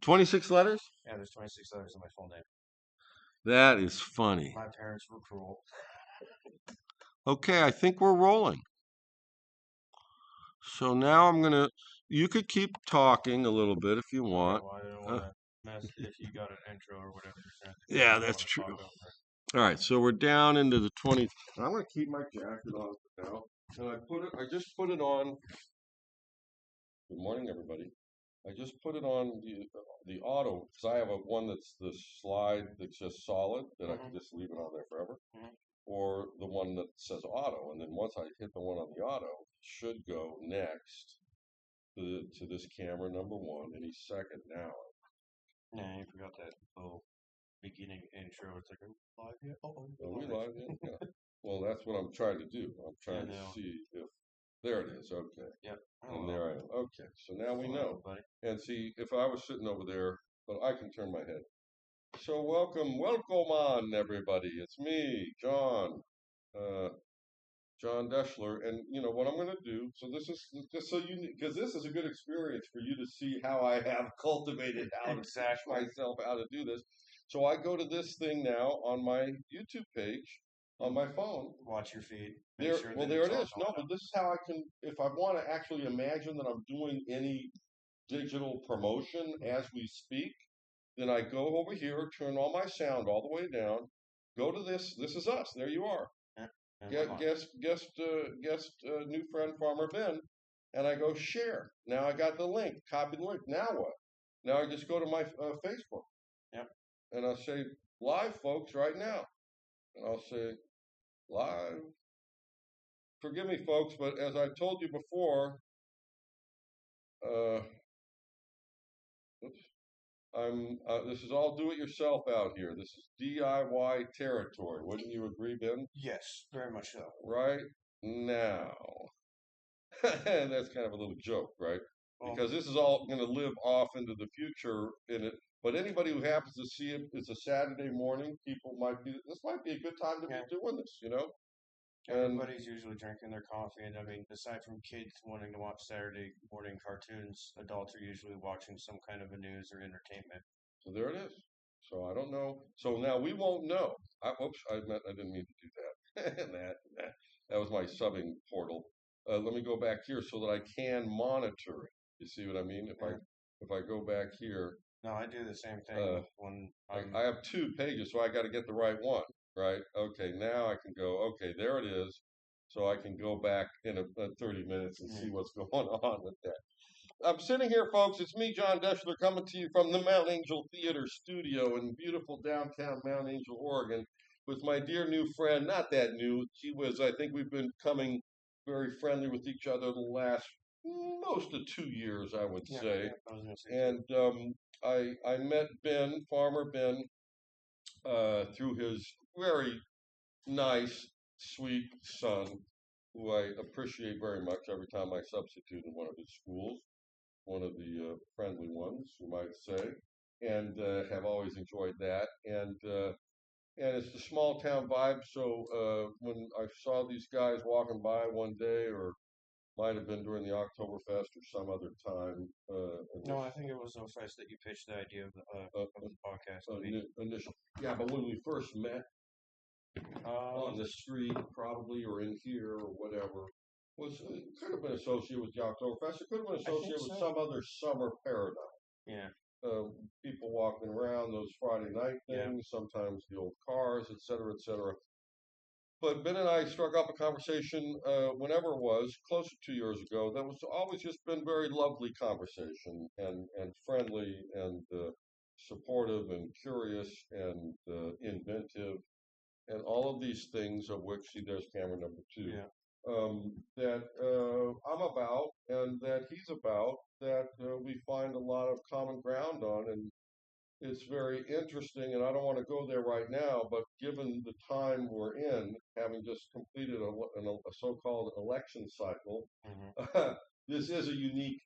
26 letters? Yeah, there's 26 letters in my full name. That is funny. My parents were cruel. Okay, I think we're rolling. So now you could keep talking a little bit if you want. Well, I don't want to mess if you got an intro or whatever. Yeah, that's true. All right, so we're down into the 20. I'm going to keep my jacket on now. And I just put it on. Good morning, everybody. I just put it on the auto because I have one that's the slide that's just solid that I can just leave it on there forever, or the one that says auto. And then once I hit the one on the auto, it should go next to this camera number one any second now. Yeah, you forgot that little beginning intro. It's like, are we live yet? Are we live yet? Yeah. Well, that's what I'm trying to do. I'm trying to see if there it is. Okay. Yep. And there I am. Okay. So now we know. And see, if I was sitting over there, but I can turn my head. So welcome on, everybody. It's me, John, John Deschler, and you know what I'm going to do. So this is just so because this is a good experience for you to see how I have cultivated how to teach myself how to do this. So I go to this thing now on my YouTube page on my phone. Watch your feed. There it is. No, but this is how I can, if I want to actually imagine that I'm doing any digital promotion as we speak, then I go over here, turn all my sound all the way down, go to this. This is us. There you are. Guest, new friend Farmer Ben, and I go share. Now I got the link. Copy the link. Now what? Now I just go to my Facebook. Yep. And I'll say live, folks, right now. And I'll say live. Forgive me, folks, but as I told you before, this is all do-it-yourself out here. This is DIY territory. Wouldn't you agree, Ben? Yes, very much so. Right now. That's kind of a little joke, right? Because this is all going to live off into the future in it. But anybody who happens to see it, it's a Saturday morning. This might be a good time to be doing this, you know? Everybody's usually drinking their coffee, and I mean, aside from kids wanting to watch Saturday morning cartoons, adults are usually watching some kind of a news or entertainment. So there it is. So I don't know. So now we won't know. Oops, I didn't mean to do that. That was my subbing portal. Let me go back here so that I can monitor it. You see what I mean? If I go back here. No, I do the same thing when I have two pages, so I got to get the right one, right? Okay, now I can go. Okay, there it is. So I can go back in 30 minutes and see what's going on with that. I'm sitting here, folks. It's me, John Deschler, coming to you from the Mount Angel Theater Studio in beautiful downtown Mount Angel, Oregon, with my dear new friend. Not that new. I think we've been coming very friendly with each other the last most of 2 years, I would say. And I met Ben, Farmer Ben, through his very nice, sweet son, who I appreciate very much every time I substitute in one of his schools, one of the friendly ones, you might say, and have always enjoyed that. And it's the small town vibe. So when I saw these guys walking by one day, or might have been during the Oktoberfest or some other time. No, I think it was no fest that you pitched the idea of the podcast. Initial, yeah, but when we first met on the street, probably, or in here, or whatever, could have been associated with the Oktoberfest. It could have been associated with some other summer paradigm. Yeah. People walking around, those Friday night things, sometimes the old cars, et cetera, et cetera. But Ben and I struck up a conversation whenever it was, close to 2 years ago, that was always just been very lovely conversation and friendly and supportive and curious and inventive and all of these things, of which, see, there's camera number 2, that I'm about and that he's about, that we find a lot of common ground on. And it's very interesting, and I don't want to go there right now, but given the time we're in, having just completed a so-called election cycle, this is a unique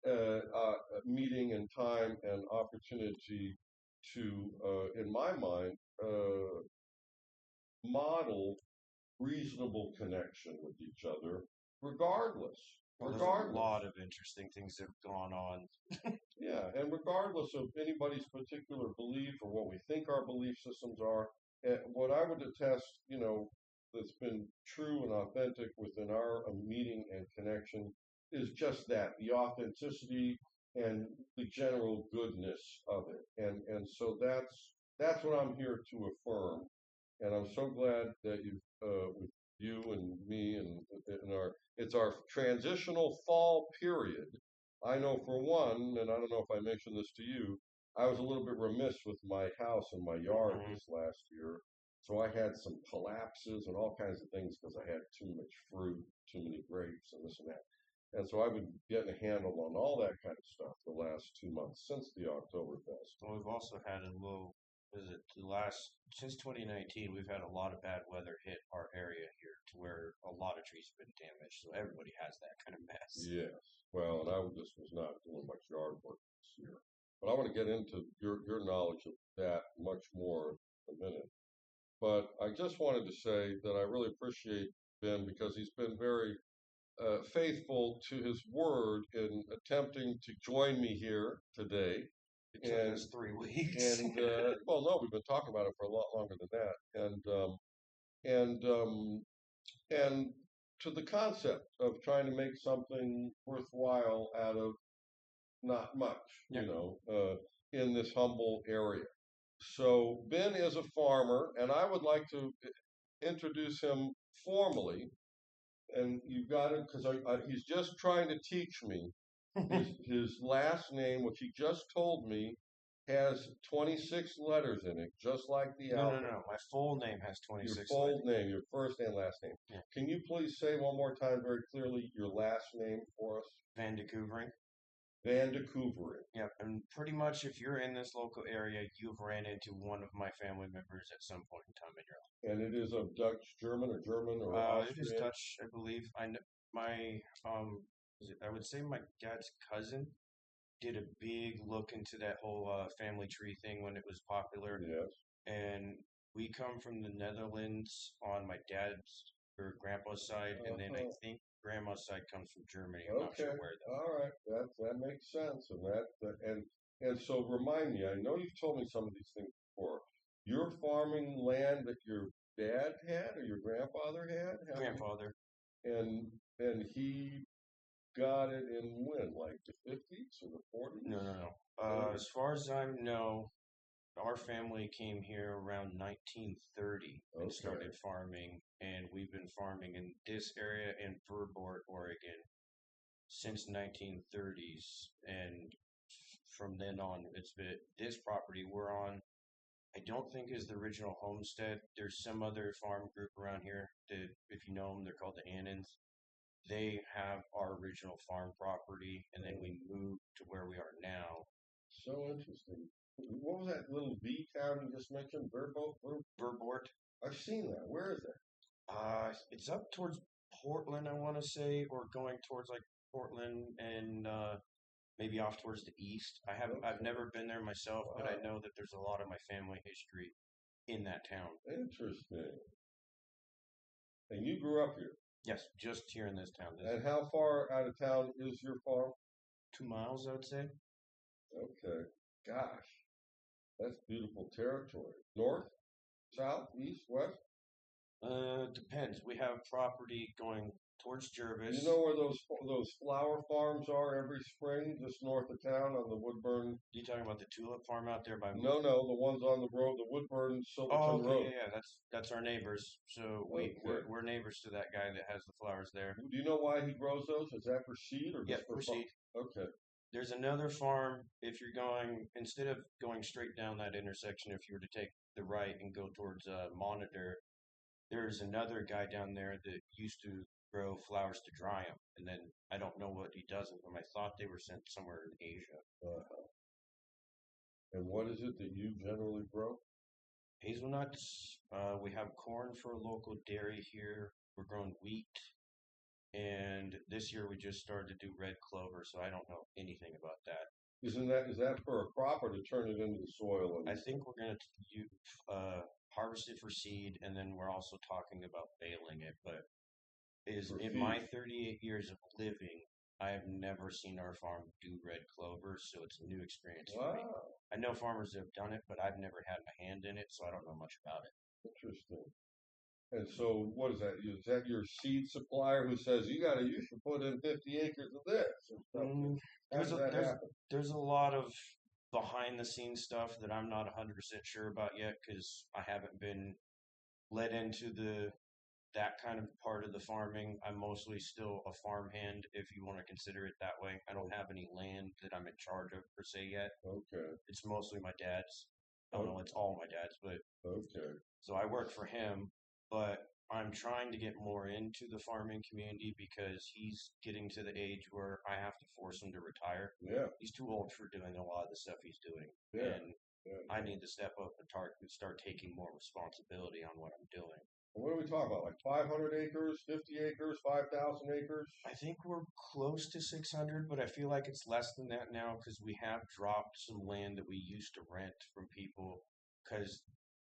meeting and time and opportunity to, in my mind, model reasonable connection with each other, regardless Well, there's a regardless. lot of interesting things that have gone on. Yeah, and regardless of anybody's particular belief or what we think our belief systems are, what I would attest, that's been true and authentic within our meeting and connection is just that, the authenticity and the general goodness of it. And so that's what I'm here to affirm. And I'm so glad that with you and me and it's our transitional fall period. I know for one, and I don't know if I mentioned this to you, I was a little bit remiss with my house and my yard Mhm. this last year. So I had some collapses and all kinds of things because I had too much fruit, too many grapes, and this and that. And so I've been getting a handle on all that kind of stuff the last 2 months since the Oktoberfest. Well, we've also had a little, is it the last, since 2019, we've had a lot of bad weather hit our area here to where a lot of trees have been damaged. So everybody has that kind of mess. Yes. Well, and I just was not doing much yard work this year. But I want to get into your knowledge of that much more in a minute. But I just wanted to say that I really appreciate Ben because he's been very faithful to his word in attempting to join me here today. It took us 3 weeks. And well, no, we've been talking about it for a lot longer than that. And to the concept of trying to make something worthwhile out of not much, Yeah. in this humble area. So Ben is a farmer, and I would like to introduce him formally. And you've got it because he's just trying to teach me his last name, which he just told me has 26 letters in it, just like the alphabet. No. My full name has 26 Your full letters. name, your first and last name. Yeah. Can you please say one more time very clearly your last name for us? Van de Koevering. Van de Koevering. Yeah, and pretty much if you're in this local area, you've ran into one of my family members at some point in time in your life. And it is of Dutch, German, or German, or Austrian? It is Dutch, I believe. I know my I would say my dad's cousin did a big look into that whole family tree thing when it was popular. Yes. And we come from the Netherlands on my dad's or grandpa's side, and then I think grandma's side comes from Germany. I'm not sure where though. All right, that makes sense, and so remind me. I know you've told me some of these things before. You're farming land that your dad had or your grandfather had. Grandfather. And he got it in when, like the 50s or the 40s? No. As far as I know, our family came here around 1930 and started farming, and we've been farming in this area in Vermont, Oregon, since 1930s, and from then on, it's been this property we're on. I don't think is the original homestead. There's some other farm group around here that, if you know them, they're called the Annans. They have our original farm property, and then we moved to where we are now. So interesting. What was that little V town you just mentioned? Vermont. I've seen that. Where is that? It's up towards Portland, I want to say, or going towards like Portland and maybe off towards the east. I've never been there myself, but I know that there's a lot of my family history in that town. Interesting. And you grew up here? Yes, just here in this town. And how far out of town is your farm? 2 miles, I would say. Okay. Gosh, that's beautiful territory. North, south, east, west? Depends. We have property going towards Jervis. You know where those flower farms are every spring, just north of town on the Woodburn? You talking about the tulip farm out there by? No, the ones on the road, the Woodburn Silverton Road. Yeah. That's our neighbors. So we're neighbors to that guy that has the flowers there. Do you know why he grows those? Is that for seed or just for seed? Okay. There's another farm. If you're going instead of going straight down that intersection, if you were to take the right and go towards Monitor, there's another guy down there that used to grow flowers to dry them, and then I don't know what he does with them. I thought they were sent somewhere in Asia. And what is it that you generally grow? Hazelnuts. We have corn for a local dairy here. We're growing wheat, and this year we just started to do red clover, so I don't know anything about that. Is that for a crop or to turn it into the soil? I think we're going to harvest it for seed, and then we're also talking about baling it. But in my 38 years of living, I have never seen our farm do red clover, so it's a new experience for me. Wow, I know farmers that have done it, but I've never had my hand in it, so I don't know much about it. interesting. And so, what is that? Is that your seed supplier who says you should put in 50 acres of this and stuff? How There's does a that there's happen? there's a lot of behind the scenes stuff that I'm not 100% sure about yet because I haven't been led into the that kind of part of the farming. I'm mostly still a farmhand, if you want to consider it that way. I don't have any land that I'm in charge of per se yet. Okay, It's mostly my dad's. I don't know, o- it's all my dad's, but okay, so I work for him, but I'm trying to get more into the farming community because he's getting to the age where I have to force him to retire. yeah, He's too old for doing a lot of the stuff he's doing, yeah, and yeah. I need to step up and start taking more responsibility on what I'm doing. What are we talking about? Like 500 acres, 50 acres, 5,000 acres? I think we're close to 600, but I feel like it's less than that now because we have dropped some land that we used to rent from people because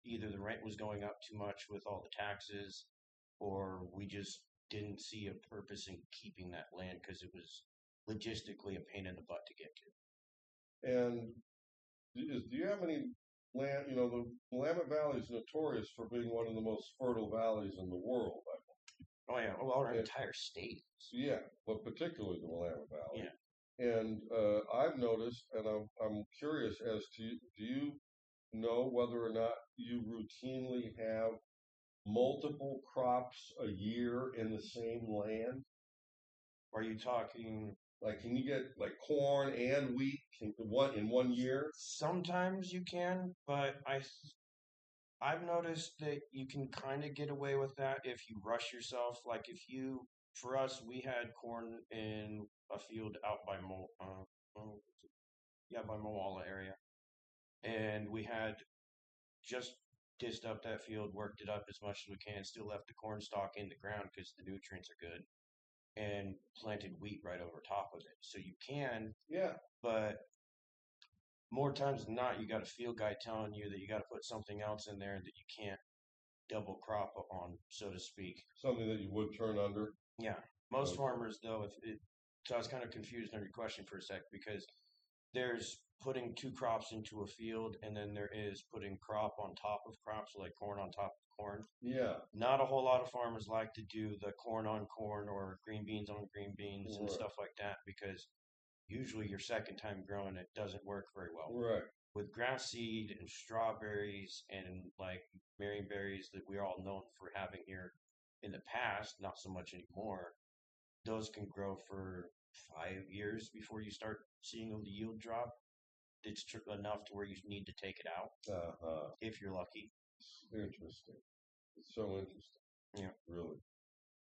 either the rent was going up too much with all the taxes or we just didn't see a purpose in keeping that land because it was logistically a pain in the butt to get to. And do you have any land? You know, the Willamette Valley is notorious for being one of the most fertile valleys in the world. Oh, yeah. Well, our And, entire state. yeah, but particularly the Willamette Valley. Yeah. And I've noticed, and I'm curious as to, do you know whether or not you routinely have multiple crops a year in the same land? Are you talking? Like, can you get like corn and wheat in one year? Sometimes you can, but I've noticed that you can kind of get away with that if you rush yourself. Like if you, for us, we had corn in a field out by yeah, by Moala area, and we had just dished up that field, worked it up as much as we can, still left the corn stalk in the ground because the nutrients are good, and planted wheat right over top of it. So you can, Yeah. but more times than not, you got a field guy telling you that you got to put something else in there that you can't double crop on, so to speak. Something that you would turn under. Yeah, most Okay. farmers though, if it, so I was kind of confused on your question for a sec because there's putting two crops into a field and then there is putting crop on top of crops, like corn on top of corn. Yeah. Not a whole lot of farmers like to do the corn on corn or green beans on green beans and Right. stuff like that because usually your second time growing it doesn't work very well. Right. With grass seed and strawberries and like marionberries that we're all known for having here in the past, not so much anymore, those can grow for 5 years before you start seeing the yield drop. It's enough to where you need to take it out Uh-huh. if you're lucky. Interesting. It's so interesting. Yeah. Really.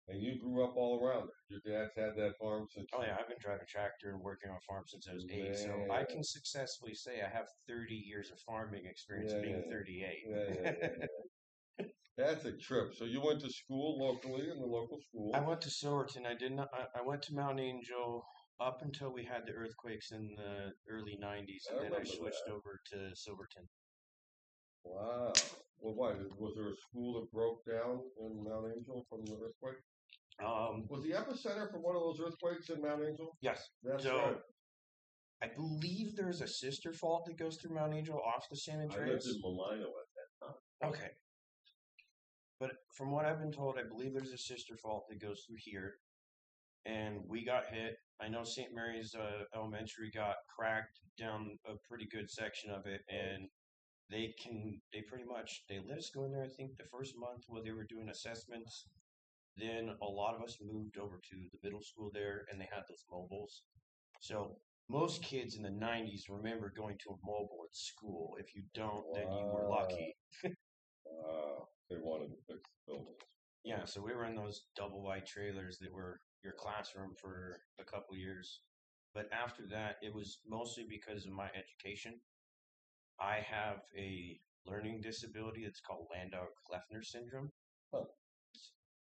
And you grew up all around it. Your dad's had that farm since. Oh yeah, I've been driving tractor and working on farms since I was 8, so I Man. can successfully say I have 30 years of farming experience Yeah, being yeah, 38. yeah, yeah, yeah, yeah. That's a trip. So you went to school locally in the local I school. went to Silverton. I did not. I went to Mount Angel up until we had the earthquakes in the early '90s, I and then I remember switched that. over to Silverton. Wow. Well, why? Was there a school that broke down in Mount Angel from the earthquake? Um, Was the epicenter for one of those earthquakes in Mount Angel? yes. That's right. So I believe there's a sister fault that goes through Mount Angel off the San I lived in Andreas. Malino at that time. Okay, but from what I've been told, I believe there's a sister fault that goes through here, and we got hit. I know St. Mary's Elementary got cracked down a pretty good section of it, Oh, and they pretty much they let us go in there. I think the first month while they were doing assessments. Then a lot of us moved over to the middle school there, and they had those mobiles. So most kids in the '90s remember going to a mobile at school. If you don't, then you were wow. lucky. Wow. They wanted to fix the buildings. Yeah, so we were in those double wide trailers that were your classroom for a couple years. But after that, it was mostly because of my education. I have a learning disability that's called Landau-Kleffner syndrome. Huh.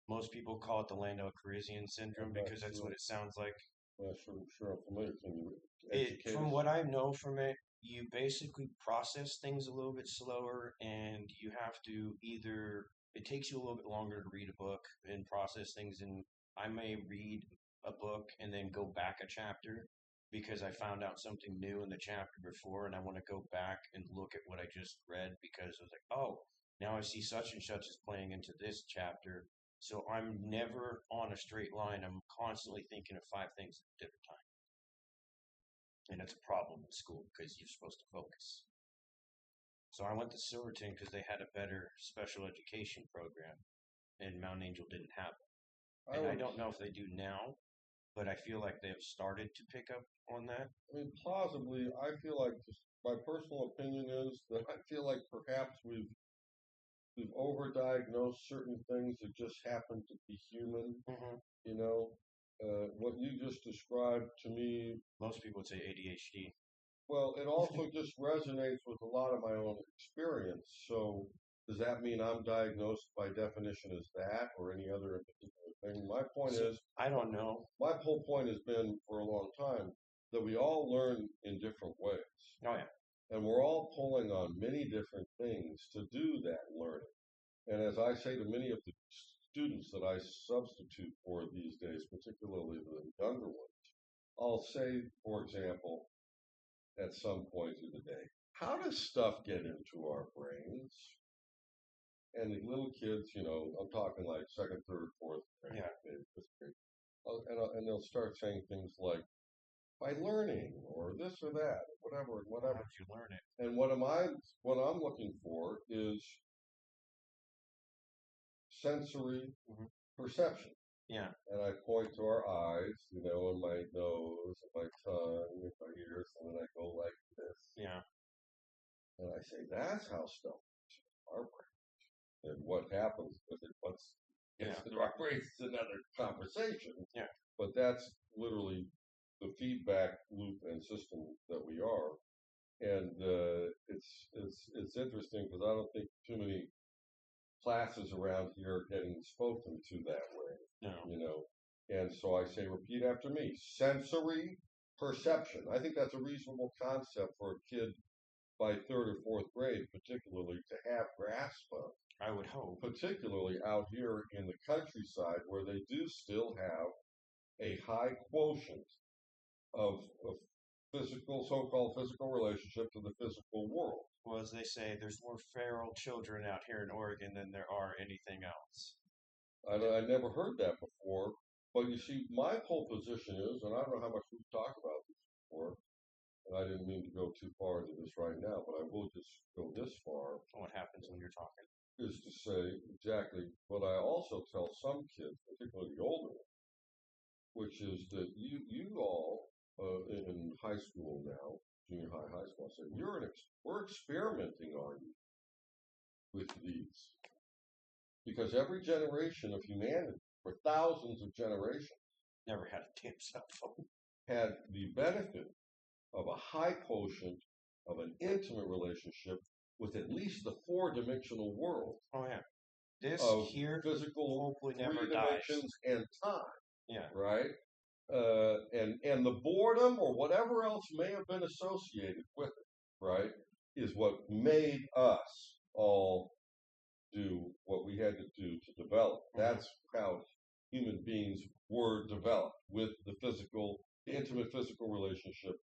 Most people call it the Landau-Kleffner syndrome I'm not because that's what sure. it sounds like. Not sure I'm familiar. Can you It, educate from us? what I know from it, you basically process things a little bit slower, and you have to either. It takes you a little bit longer to read a book and process things, and I may read a book and then go back a chapter because I found out something new in the chapter before, and I want to go back and look at what I just read because I was like, oh, now I see such and such is playing into this chapter. So I'm never on a straight line. I'm constantly thinking of five things at a different time. And it's a problem in school because you're supposed to focus. So I went to Silverton because they had a better special education program, and Mount Angel didn't have it. And I don't know if they do now, but I feel like they've started to pick up on that. I mean, plausibly, I feel like my personal opinion is that I feel like perhaps we've overdiagnosed certain things that just happen to be human. Mm-hmm. You know, what you just described to me. Most people would say ADHD. Well, it also just resonates with a lot of my own experience. So, does that mean I'm diagnosed by definition as that or any other particular thing? My point is, I don't know. My whole point has been for a long time that we all learn in different ways. Oh, yeah. And we're all pulling on many different things to do that learning. And as I say to many of the students that I substitute for these days, particularly the younger ones, I'll say, for example, at some point in the day, how does stuff get into our brains? And the little kids, I'm talking like second, third, fourth grade, maybe fifth grade, and they'll start saying things like, by learning, or this or that, whatever. How did you learn it? And what I'm looking for is sensory perception. Yeah. And I point to our eyes, and my nose, and my tongue, and my ears, and then I go like this. Yeah. And I say, that's how stuff works in our brains. And what happens with it once it gets into our brains is another conversation. Yeah. But that's literally the feedback loop and system that we are. And it's interesting because I don't think too many classes around here are getting spoken to that way. No. And so I say, repeat after me: sensory perception. I think that's a reasonable concept for a kid by third or fourth grade, particularly, to have grasp of. I would hope. Particularly out here in the countryside where they do still have a high quotient of so-called physical relationship to the physical world. Well, as they say, there's more feral children out here in Oregon than there are anything else. I never heard that before, but you see, my whole position is, and I don't know how much we've talked about this before, and I didn't mean to go too far into this right now, but I will just go this far. What happens when you're talking? Is to say exactly what I also tell some kids, particularly the older ones, which is that you all in high school now, junior high school, I say, we're experimenting on you with these. Because every generation of humanity, for thousands of generations, never had a damn cell phone, had the benefit of a high quotient of an intimate relationship with at least the four-dimensional world. Oh, yeah. This of here physical hopefully never three dimensions dies. And time. Yeah. Right? And the boredom or whatever else may have been associated with it, right, is what made us all do what we had to do to develop. That's how human beings were developed, with the intimate physical relationship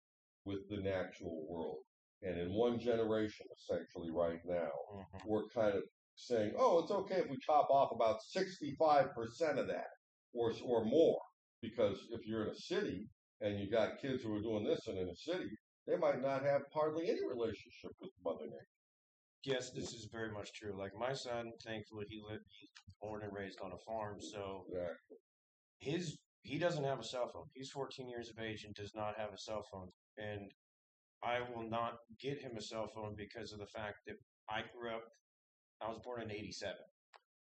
with the natural world. And in one generation, essentially right now, we're kind of saying, oh, it's okay if we chop off about 65% of that or more. Because if you're in a city and you got kids who are doing this and in a city, they might not have hardly any relationship with Mother Nature. Yes, this is very much true. Like my son, thankfully, he's born and raised on a farm, so he doesn't have a cell phone. He's 14 years of age and does not have a cell phone. And I will not get him a cell phone because of the fact that I was born in 87.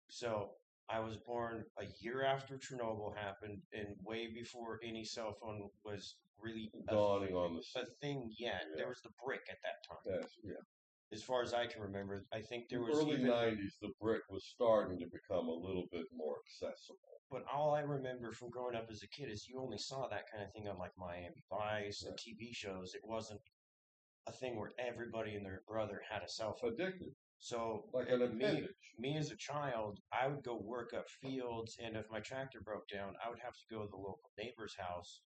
So I was born a year after Chernobyl happened and way before any cell phone was really dawning on a thing yet. Yeah. There was the brick at that time. Yeah. As far as I can remember, I think there was early 90s. The brick was starting to become a little bit more accessible. But all I remember from growing up as a kid is you only saw that kind of thing on like Miami Vice and TV shows. It wasn't a thing where everybody and their brother had a cell phone. Addicted. So like an me, appendage. me as a child, I would go work up fields, and if my tractor broke down, I would have to go to the local neighbor's house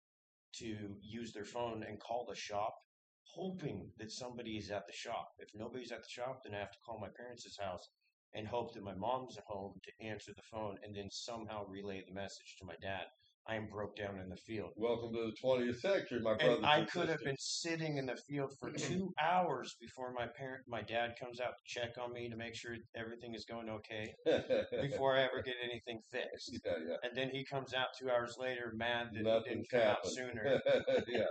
to use their phone and call the shop, hoping that somebody is at the shop. If nobody's at the shop, then I have to call my parents' house and hope that my mom's at home to answer the phone and then somehow relay the message to my dad. I am broke down in the field. Welcome to the 20th century, my And brothers I and could have sisters. been sitting in the field for 2 hours before my dad comes out to check on me to make sure everything is going okay before I ever get anything fixed. Yeah. And then he comes out 2 hours later mad that he didn't Nothing's come out happened. sooner. Yeah.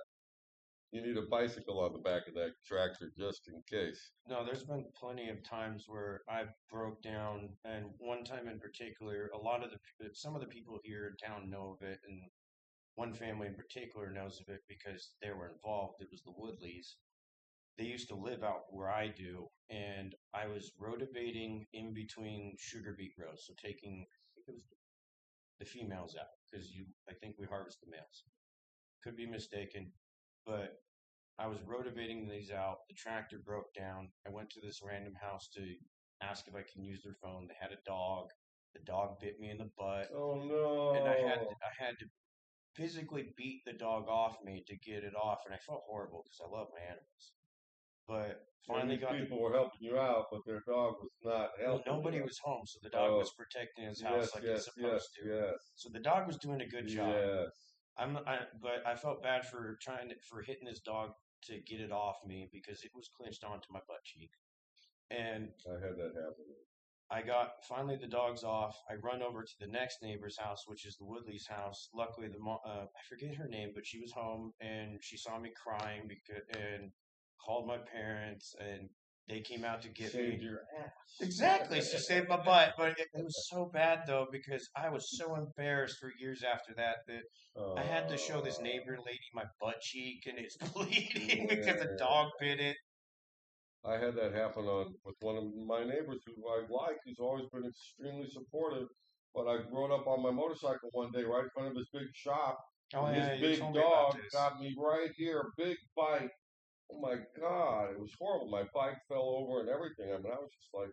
You need a bicycle on the back of that tractor just in case. No, there's been plenty of times where I broke down, and one time in particular, some of the people here in town know of it, and one family in particular knows of it because they were involved. It was the Woodleys. They used to live out where I do, and I was rotabating in between sugar beet rows, so taking I think it was the females out because I think we harvest the males. Could be mistaken, but I was rotating these out. The tractor broke down. I went to this random house to ask if I can use their phone. They had a dog. The dog bit me in the butt, Oh and no. I had to physically beat the dog off me to get it off, and I felt horrible because I love my animals. But And finally these got the people were helping you out, but their dog was not well, helping nobody you. was home, so the dog Oh, was protecting his house yes, like yes, it's yes, supposed to. yes, So the dog was doing a good job. yes. But I felt bad for for hitting this dog to get it off me because it was clenched onto my butt cheek. And I had that happen. I got finally the dog's off. I run over to the next neighbor's house, which is the Woodley's house. Luckily, I forget her name, but she was home and she saw me crying and called my parents and they came out to get Saved me. your ass. Exactly, she saved my butt, but it was so bad though because I was so embarrassed for years after that that I had to show this neighbor lady my butt cheek and it's bleeding because the Yeah. dog bit it. I had that happen on with one of my neighbors who I like. He's always been extremely supportive. But I rode up on my motorcycle one day right in front of his big shop, Oh and his yeah, you big told me about dog this. got me right here, big bite. Oh my God, it was horrible. My bike fell over and everything. I mean, I was just like,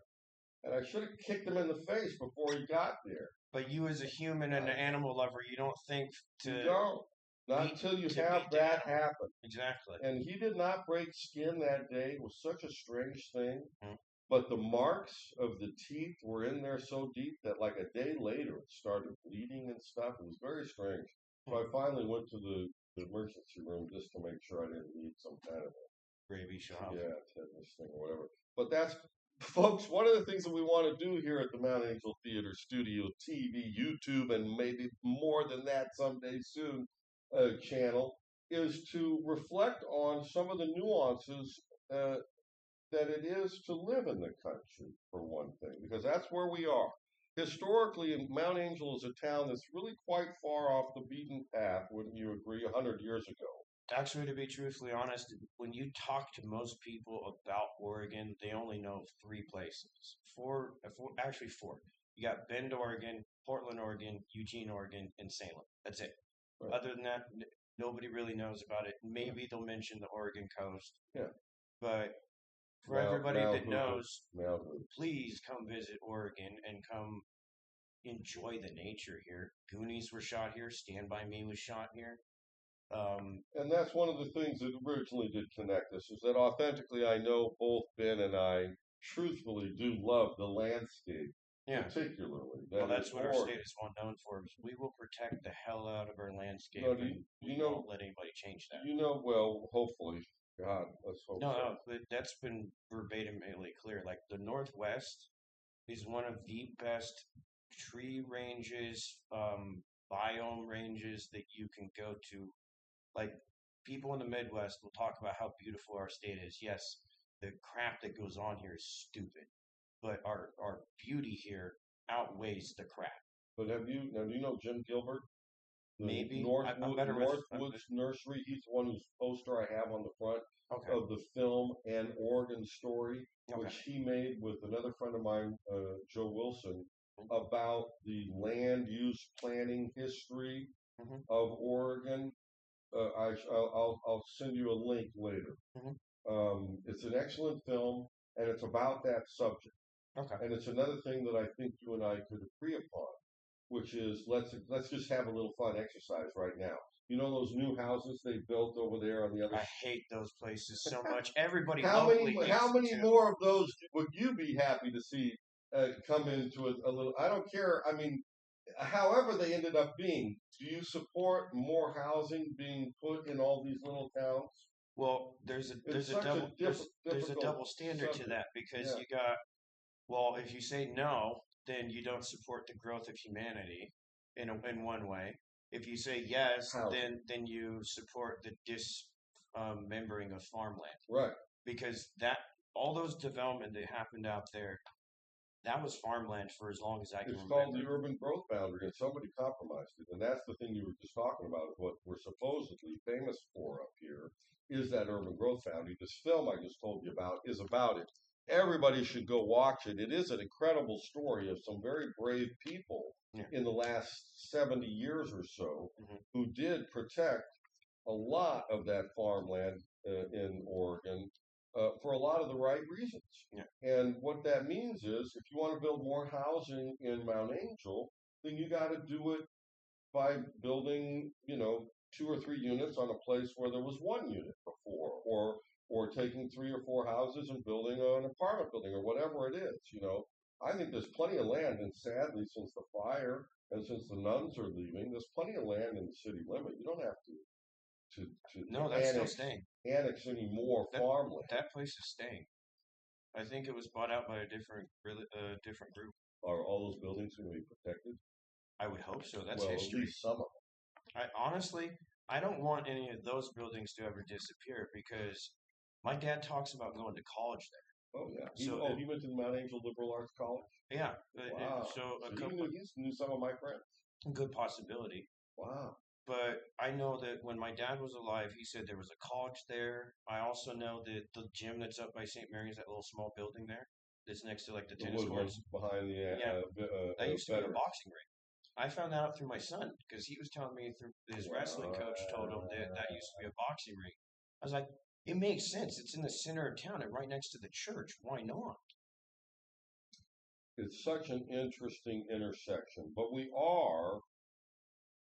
and I should have kicked him in the face before he got there. But you, as a human and an animal lover, you don't think You to don't. Not until you have beat the that animal. happen. Exactly. And he did not break skin that day. It was such a strange thing. Mm. But the marks of the teeth were in there so deep that like a day later it started bleeding and stuff. It was very strange. So I finally went to the emergency room just to make sure I didn't need some kind of Rabies shot. yeah, tetanus thing or whatever. But that's folks, one of the things that we want to do here at the Mount Angel Theater Studio TV, YouTube, and maybe more than that someday soon channel is to reflect on some of the nuances that it is to live in the country, for one thing, because that's where we are. Historically, Mount Angel is a town that's really quite far off the beaten path, wouldn't you agree, 100 years ago? Actually, to be truthfully honest, when you talk to most people about Oregon, they only know three places. Actually four. You got Bend, Oregon, Portland, Oregon, Eugene, Oregon, and Salem. That's it. Right. Other than that, nobody really knows about it. Maybe they'll mention the Oregon coast. Yeah. But for everybody that knows, Mount please come visit Oregon and come enjoy the nature here. Goonies were shot here. Stand By Me was shot here. And that's one of the things that originally did connect us, is that authentically I know both Ben and I truthfully do love the landscape, yeah. particularly. Well, that's what our state is well known for. Is we will protect the hell out of our landscape, and we won't let anybody change that. You know, well, hopefully, God, let's hope so. No, but that's been verbatimly clear. Like the Northwest is one of the best tree ranges, biome ranges that you can go to. Like people in the Midwest will talk about how beautiful our state is. Yes, the crap that goes on here is stupid, but our beauty here outweighs the crap. But do you know Jim Gilbert? Maybe Northwoods Nursery. He's the one whose poster I have on the front of the film An Oregon Story, which he made with another friend of mine, Joe Wilson, about the land use planning history of Oregon. I'll send you a link later. It's an excellent film, and it's about that subject. Okay. And it's another thing that I think you and I could agree upon, which is let's just have a little fun exercise right now. You know those new houses they built over there on the other. I hate those places so much. Everybody How locally many hates how them many too. more of those would you be happy to see come into a little? I don't care. I mean, however they ended up being. Do you support more housing being put in all these little towns? Well, It's such a there's a difficult double standard to subject. that because Yeah. you got, well, if you say no, then you don't support the growth of humanity in one way. If you say yes, Housing. then you support the dismembering of farmland Right. because that all those development that happened out there, that was farmland for as long as I can It's called the remember. urban growth boundary, and somebody compromised it. And that's the thing you were just talking about. Is what we're supposedly famous for up here is that urban growth boundary. This film I just told you about is about it. Everybody should go watch it. It is an incredible story of some very brave people Yeah. in the last 70 years or so Hmm. who did protect a lot of that farmland in Oregon for a lot of the right reasons. Yeah. And what that means is, if you want to build more housing in Mount Angel, then you got to do it by building, 2 or 3 units on a place where there was 1 unit before, or taking 3 or 4 houses and building an apartment building or whatever it is. I think there's plenty of land, and sadly, since the fire and since the nuns are leaving, there's plenty of land in the city limit. You don't have to No, that's still staying. annex any more That farmland. that place is staying. I think it was bought out by a different group. Are all those buildings going to be protected? I would hope so. That's Well, at history. least some of I honestly, I don't want any of those buildings to ever disappear because my dad talks about going to college them. Oh yeah. there. So He went to the Mount Angel Liberal Arts College. yeah, Wow. so a So couple he knew some of my friends. good possibility. Wow. But I know that when my dad was alive, he said there was a college there. I also know that the gym that's up by St. Mary's, that little small building there, that's next to like the The tennis wood one courts. behind the Yeah, that used to be a veterans. boxing ring. I found that out through my son because he was telling me through his wrestling Wow. coach told him that that used to be a boxing ring. I was like, it makes sense. It's in the center of town and right next to the church. Why not? It's such an interesting intersection, but we are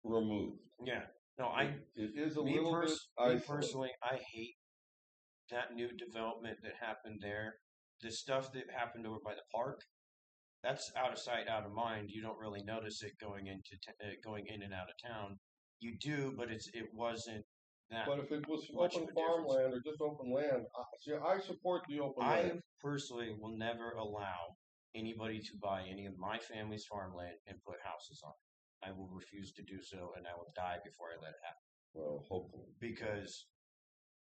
removed. Yeah. No, I It is a me little bit me isolated. personally, I hate that new development that happened there. The stuff that happened over by the park, that's out of sight, out of mind. You don't really notice it going in and out of town. You do, but it wasn't that But if it was much of open a difference. farmland or just open land, I support the open I land. personally will never allow anybody to buy any of my family's farmland and put houses on it. I will refuse to do so, and I will die before I let it happen Well, hopefully. because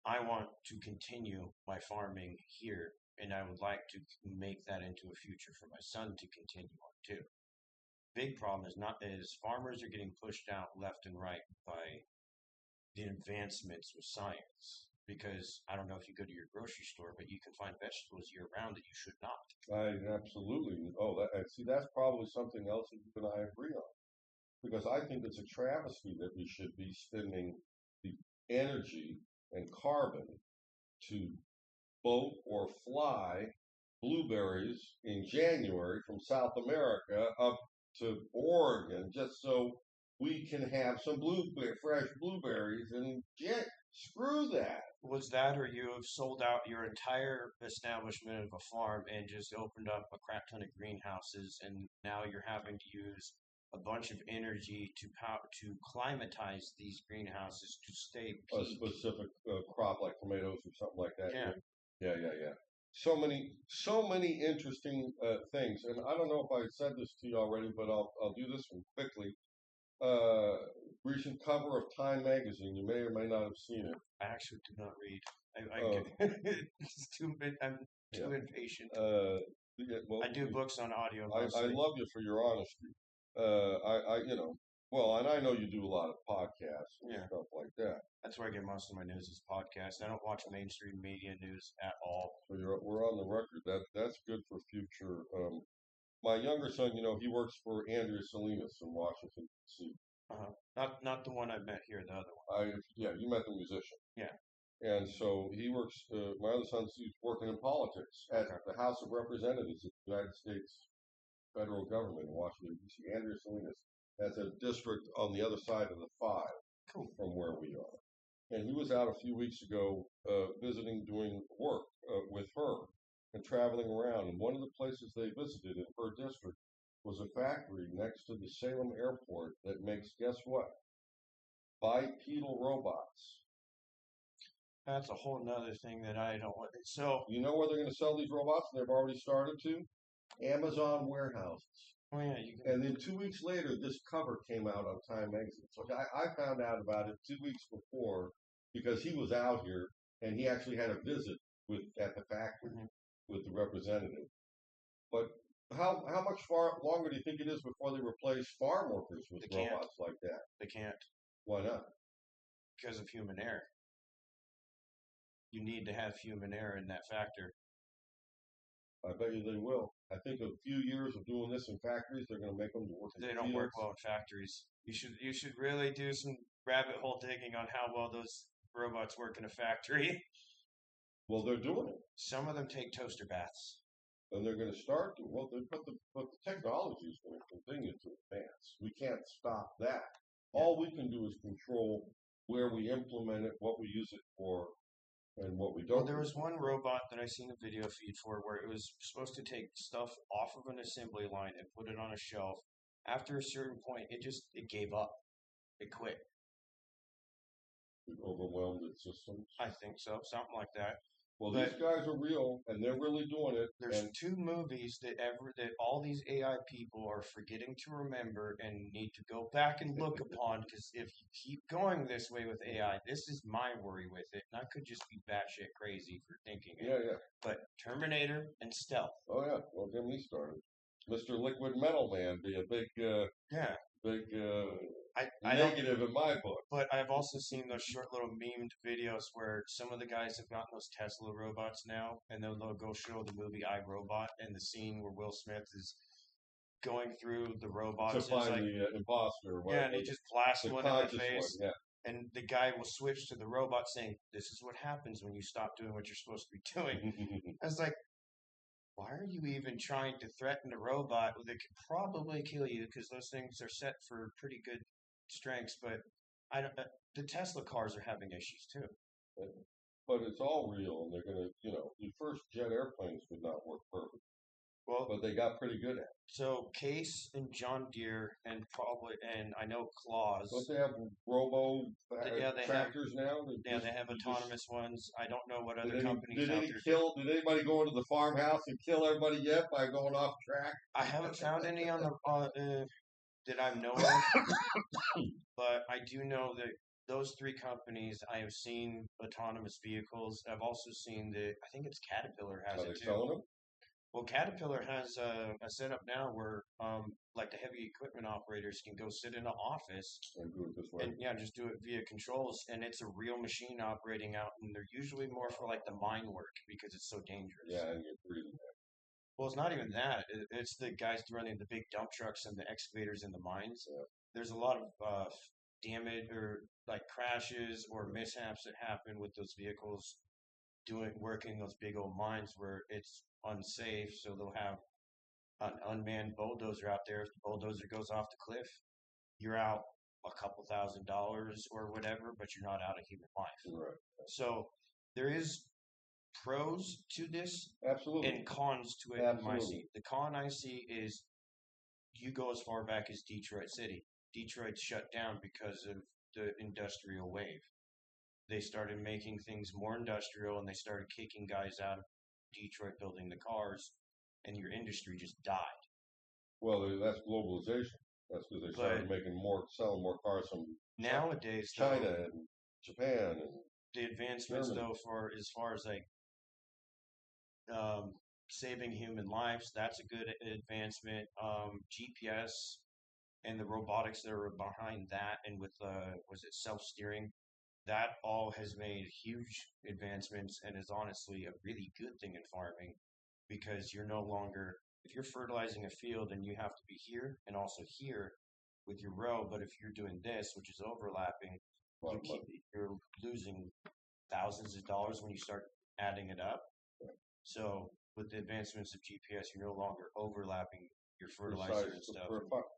I want to continue my farming here, and I would like to make that into a future for my son to continue on too. Big problem is farmers are getting pushed out left and right by the advancements with science. Because I don't know if you go to your grocery store, but you can find vegetables year round that you should not. I absolutely. Oh, see, that's probably something else that you and I agree on. Because I think it's a travesty that we should be spending the energy and carbon to boat or fly blueberries in January from South America up to Oregon just so we can have some fresh blueberries and screw that. Was that, or you have sold out your entire establishment of a farm and just opened up a crap ton of greenhouses, and now you're having to use a bunch of energy to climatize these greenhouses to stay A peak? specific crop like tomatoes or something like that. Yeah. Yeah. So many interesting things, and I don't know if I said this to you already, but I'll do this one quickly. Uh, Recent cover of Time magazine. You may or may not have seen it. I actually do not read. Uh, It's too. I'm too yeah. impatient. Yeah, well, I do books on audio I mostly. love you for your honesty. Well, and I know you do a lot of podcasts and Yeah, stuff like that. that's where I get most of my news is podcasts. I don't watch mainstream media news at all. So we're on the record. That's good for future. My younger son, he works for Andrea Salinas in Washington D.C. Not the one I met here. The other one. Yeah, you met the musician. Yeah. And so he works. My other son's he's working in politics at the House of Representatives of the United States federal government in Washington D.C. Andrew Salinas. That's a district on the other side of the five from where we are. And he was out a few weeks ago visiting, doing work with her and traveling around. And one of the places they visited in her district was a factory next to the Salem airport that makes, guess what? Bipedal robots. That's a whole nother thing that I don't want. So you know where they're going to sell these robots? They've already started to Amazon warehouses. Oh yeah, and then 2 weeks later, this cover came out on Time Magazine. So I found out about it 2 weeks before because he was out here and he actually had a visit at the factory with the representative. But how much longer do you think it is before they replace farm workers with robots like that? They can't. Why not? Because of human error. You need to have human error in that factor. I bet you they will. I think a few years of doing this in factories, they're going to make them work in They don't work well in factories. You should really do some rabbit hole digging on how well those robots work in a factory. Well, they're doing it. Some of them take toaster baths. And they're going to start to. Well, but the technology is going to continue to advance. We can't stop that. All we can do is control where we implement it, what we use it for, and what we don't. Well, there was one robot that I seen a video feed for where it was supposed to take stuff off of an assembly line and put it on a shelf. After a certain point, it gave up. It quit. It overwhelmed its systems. I think so, something like that. Well, these guys are real, and they're really doing it. There's two movies that all these AI people are forgetting to remember and need to go back and look upon, because if you keep going this way with AI, this is my worry with it, and I could just be batshit crazy for thinking it. Yeah. But Terminator and Stealth. Oh, yeah. Well, get me started. Mr. Liquid Metal Man be a big negative in my book. But I've also seen those short little memed videos where some of the guys have gotten those Tesla robots now, and they'll go show the movie I, Robot, and the scene where Will Smith is going through the robots to find the imposter. Yeah, and he just blasts one in the face. Yeah. And the guy will switch to the robot saying, "This is what happens when you stop doing what you're supposed to be doing." I was like, why are you even trying to threaten a robot that could probably kill you, because those things are set for pretty good strengths, but the Tesla cars are having issues too. But it's all real, and they're going to, the first jet airplanes did not work perfect. Well, but they got pretty good at it. So Case and John Deere and I know Claus. Don't they have tractors now? Yeah, they have autonomous ones. I don't know what other companies out there. Did anybody go into the farmhouse and kill everybody yet by going off track? I haven't found any on the that I know of, but I do know that those three companies, I have seen autonomous vehicles. I've also seen I think it's Caterpillar has it too. Selling them? Well, Caterpillar has a setup now where, like the heavy equipment operators can go sit in an office and do it this way. And just do it via controls, and it's a real machine operating out, and they're usually more for like the mine work because it's so dangerous. Yeah, and you're breathing that. Well, it's not even that. It's the guys running the big dump trucks and the excavators in the mines. Yeah. There's a lot of damage or like crashes or mishaps that happen with those vehicles working those big old mines where it's unsafe, so they'll have an unmanned bulldozer out there. If the bulldozer goes off the cliff, you're out a couple $1,000s or whatever, but you're not out of human life. Right. So there is pros to this, absolutely, and cons to it. Absolutely. The con I see is you go as far back as Detroit City. Detroit's shut down because of the industrial wave. They started making things more industrial, and they started kicking guys out of Detroit building the cars, and your industry just died. Well, that's globalization. That's because they started selling more cars from nowadays, China and Japan, and the advancements Germany. Though, as far as like saving human lives, that's a good advancement. GPS and the robotics that are behind that, and with was it self-steering? That all has made huge advancements and is honestly a really good thing in farming, because you're no longer, if you're fertilizing a field and you have to be here and also here with your row, but if you're doing this, which is overlapping, you're losing thousands of dollars when you start adding it up. So with the advancements of GPS, you're no longer overlapping your fertilizer and stuff.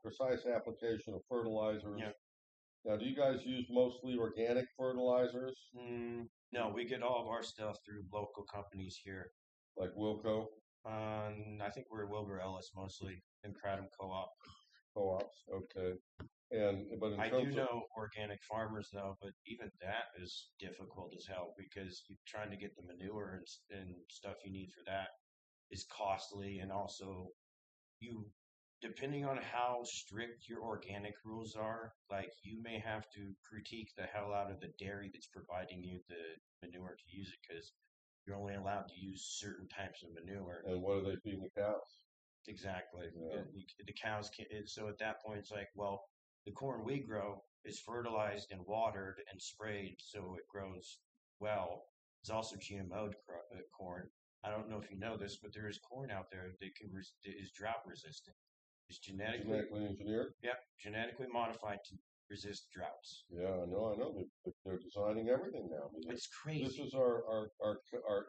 Precise application of fertilizers. Yeah. Now, do you guys use mostly organic fertilizers? No, we get all of our stuff through local companies here. Like Wilco? I think we're Wilbur Ellis mostly and Kratom Co-op. Co-ops, okay. But in I terms do of know organic farmers though, but even that is difficult as hell because you're trying to get the manure and stuff you need for that is costly, and also you, depending on how strict your organic rules are, like you may have to critique the hell out of the dairy that's providing you the manure to use it because you're only allowed to use certain types of manure. and what are they feeding the cows? Exactly. Yeah. The cows can, so at that point it's like, well, the corn we grow is fertilized and watered and sprayed so it grows well. It's also GMO'd corn. I don't know if you know this, but there is corn out there that is drought resistant. It's genetically engineered? yeah, genetically modified to resist droughts. Yeah, I know. They're designing everything now. I mean, It's crazy. this is our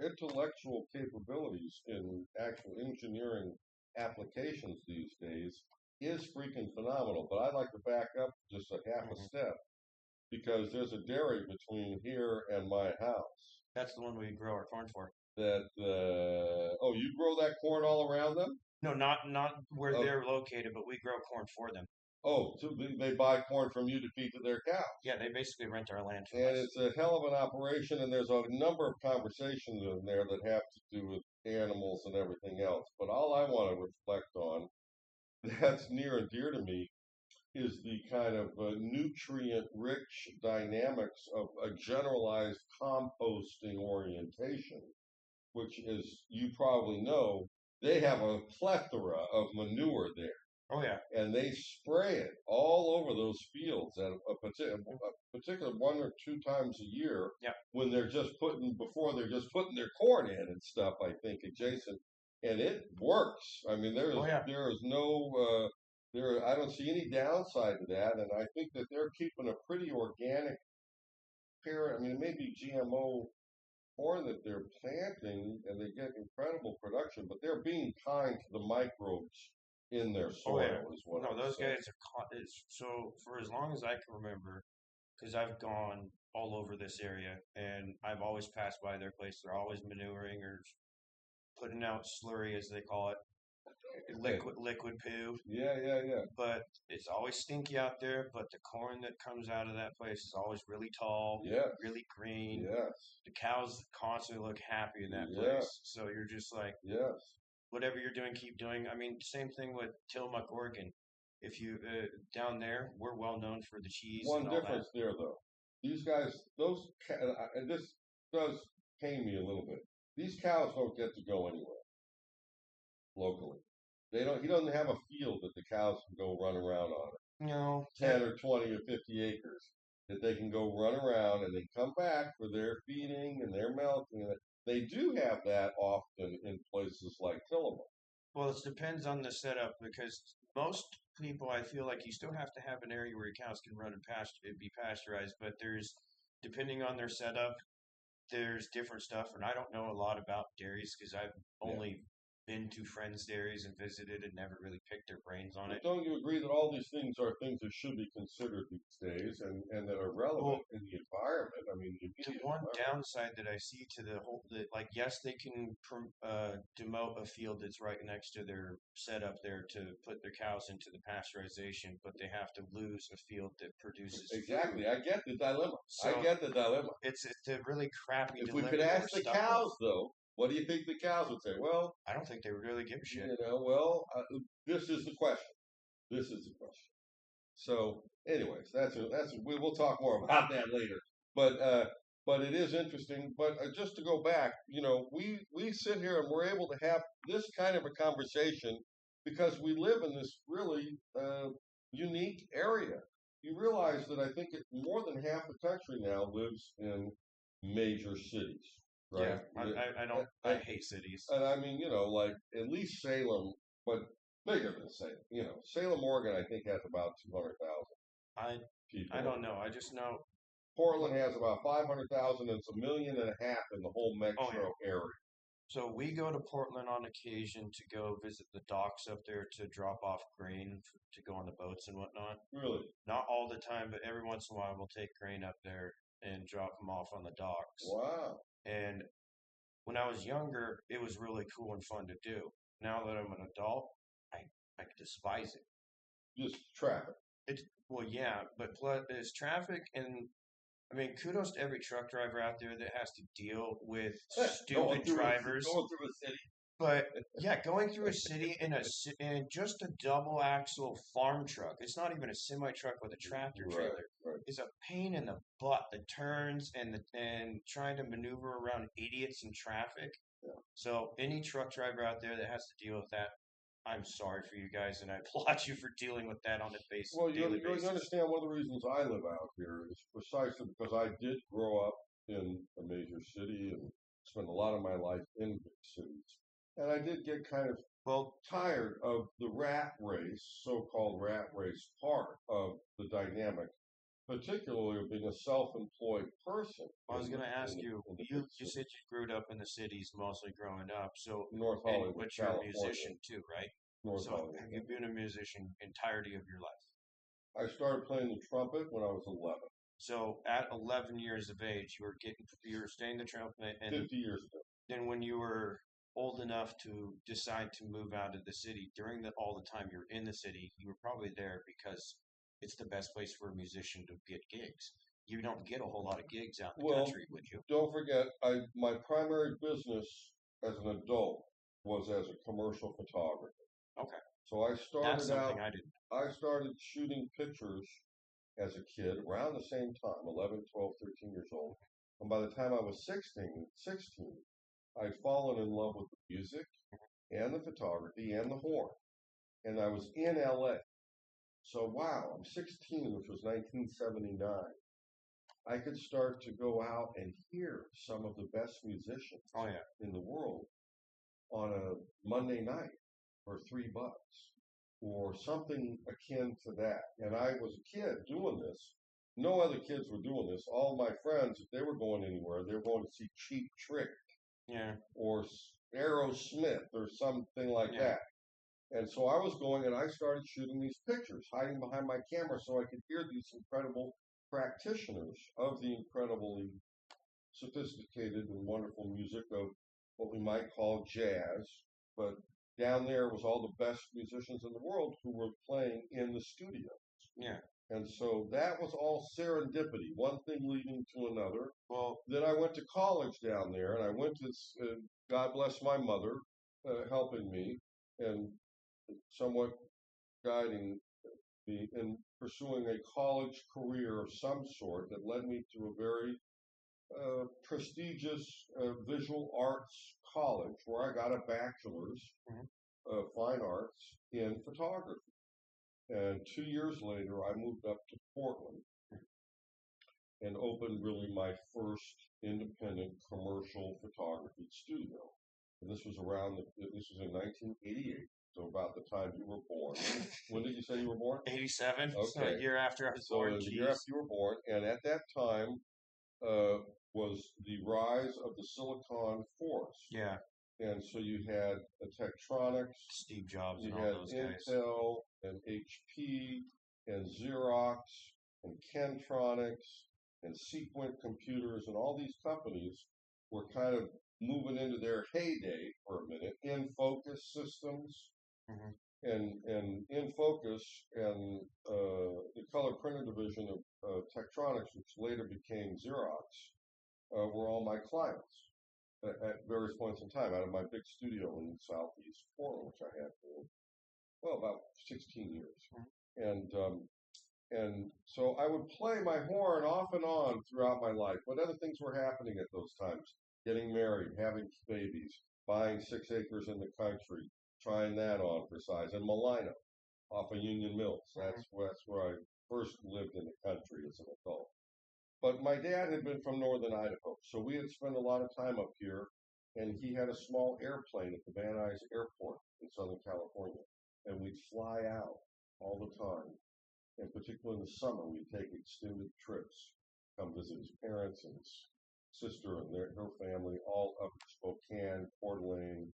intellectual capabilities in actual engineering applications these days is freaking phenomenal. But I'd like to back up just a half a step because there's a dairy between here and my house. That's the one we grow our corn for. You grow that corn all around them? No, not where they're located, but we grow corn for them. Oh, so they buy corn from you to feed to their cows. Yeah, they basically rent our land from and us. it's a hell of an operation, and there's a number of conversations in there that have to do with animals and everything else. But all I want to reflect on, that's near and dear to me, is the kind of nutrient-rich dynamics of a generalized composting orientation, which, as you probably know, they have a plethora of manure there. Oh yeah, and they spray it all over those fields at a particular 1 or 2 times a year. Yeah. When they're just putting their corn in and stuff. I think adjacent, and it works. I mean, there is no I don't see any downside to that, and I think that they're keeping a pretty organic pair. I mean, it may be GMO corn that they're planting, and they get incredible production, but they're being kind to the microbes in their soil is what no, I'm those saying. guys are so for as long as I can remember, because I've gone all over this area and I've always passed by their place. They're always manuring or putting out slurry, as they call it, liquid poo. Yeah. But it's always stinky out there. But the corn that comes out of that place is always really tall, really green. Yes. The cows constantly look happy in that Yes. place. So you're just like, yes. Whatever you're doing, keep doing. I mean, same thing with Tillamook, Oregon. If you down there, we're well known for the cheese. One and all difference that. there, though. These guys, and this does pain me a little bit. These cows don't get to go anywhere locally. They don't. He doesn't have a field that the cows can go run around on it. No, 10 or 20 or 50 acres that they can go run around and they come back for their feeding and their milking. They do have that often in places like Tillamook. Well, it depends on the setup because most people, I feel like you still have to have an area where your cows can run and be pasteurized. But depending on their setup, there's different stuff. And I don't know a lot about dairies because I've only been to friends' dairies and visited and never really picked their brains on it. Don't you agree that all these things are things that should be considered these days and that are relevant in the environment? I mean, the one downside that I see to the whole, yes, they can demote a field that's right next to their setup there to put their cows into the pasteurization, but they have to lose a field that produces exactly. Food. I get the dilemma. It's a really crappy. If we could ask the cows, though, what do you think the cows would say? Well, I don't think they would really give a shit. This is the question. So, anyways, we will talk more about that later. But it is interesting. But just to go back, we sit here and we're able to have this kind of a conversation because we live in this really unique area. You realize that I think more than half the country now lives in major cities. Right? Yeah, I hate cities. And I mean, like at least Salem, but bigger than Salem. Salem, Oregon, I think has about 200,000 people. I don't know. I just know Portland has about 500,000, and it's 1.5 million in the whole metro area. So we go to Portland on occasion to go visit the docks up there to drop off grain to go on the boats and whatnot. Really? Not all the time, but every once in a while we'll take grain up there and drop them off on the docks. Wow. And when I was younger, it was really cool and fun to do. Now that I'm an adult, I despise it. Just traffic. Well, yeah, but plus there's traffic, and I mean, kudos to every truck driver out there that has to deal with stupid drivers. Going through a city. But yeah, going through a city in just a double axle farm truck. It's not even a semi truck with a tractor trailer. Right. It's a pain in the butt. The turns and trying to maneuver around idiots in traffic. Yeah. So any truck driver out there that has to deal with that, I'm sorry for you guys, and I applaud you for dealing with that on a basis. Well, you understand one of the reasons I live out here is precisely because I did grow up in a major city and spend a lot of my life in big cities. And I did get kind of tired of the rat race, so-called rat race part of the dynamic, particularly of being a self-employed person. I was going to ask you said you grew up in the cities mostly growing up, so North Hollywood, but you're a musician too, right? North Hollywood. Have you been a musician entirety of your life? I started playing the trumpet when I was 11. So at 11 years of age, you were staying the trumpet, and 50 years ago. Then when you were old enough to decide to move out of the city, during all the time you're in the city, you were probably there because it's the best place for a musician to get gigs. You don't get a whole lot of gigs out in the country, would you? Don't forget, my primary business as an adult was as a commercial photographer. Okay. So I started I started shooting pictures as a kid around the same time, 11, 12, 13 years old. And by the time I was 16, I'd fallen in love with the music and the photography and the horn. And I was in LA. So wow, I'm 16, which was 1979. I could start to go out and hear some of the best musicians in the world on a Monday night for $3 or something akin to that. And I was a kid doing this. No other kids were doing this. All my friends, if they were going anywhere, they were going to see Cheap Trick or Aerosmith or something like that. And so I was going and I started shooting these pictures, hiding behind my camera so I could hear these incredible practitioners of the incredibly sophisticated and wonderful music of what we might call jazz. But down there was all the best musicians in the world who were playing in the studio. Yeah. And so that was all serendipity, one thing leading to another. Well, then I went to college down there, and I went to, God bless my mother, helping me and somewhat guiding me in pursuing a college career of some sort that led me to a very prestigious visual arts college where I got a bachelor's of fine arts in photography. And 2 years later, I moved up to Portland and opened really my first independent commercial photography studio. And this was in 1988, so about the time you were born. When did you say you were born? 87. Okay. So a year after I was born. So the year after you were born, and at that time was the rise of the Silicon Forest. Yeah. And so you had Tektronix, Steve Jobs, you and had all those guys. Intel and HP and Xerox and Kentronics and Sequent Computers, and all these companies were kind of moving into their heyday for a minute. InFocus Systems and InFocus and the color printer division of Tektronix, which later became Xerox, were all my clients at various points in time out of my big studio in Southeast Portland, which I had for, about 16 years. And so I would play my horn off and on throughout my life. What other things were happening at those times? Getting married, having babies, buying 6 acres in the country, trying that on for size, and Malina off of Union Mills. That's where I first lived in the country as an adult. But my dad had been from northern Idaho, so we had spent a lot of time up here, and he had a small airplane at the Van Nuys Airport in Southern California, and we'd fly out all the time. And particularly in the summer, we'd take extended trips come visit his parents and his sister and her family, all up in Spokane, Coeur d'Alene,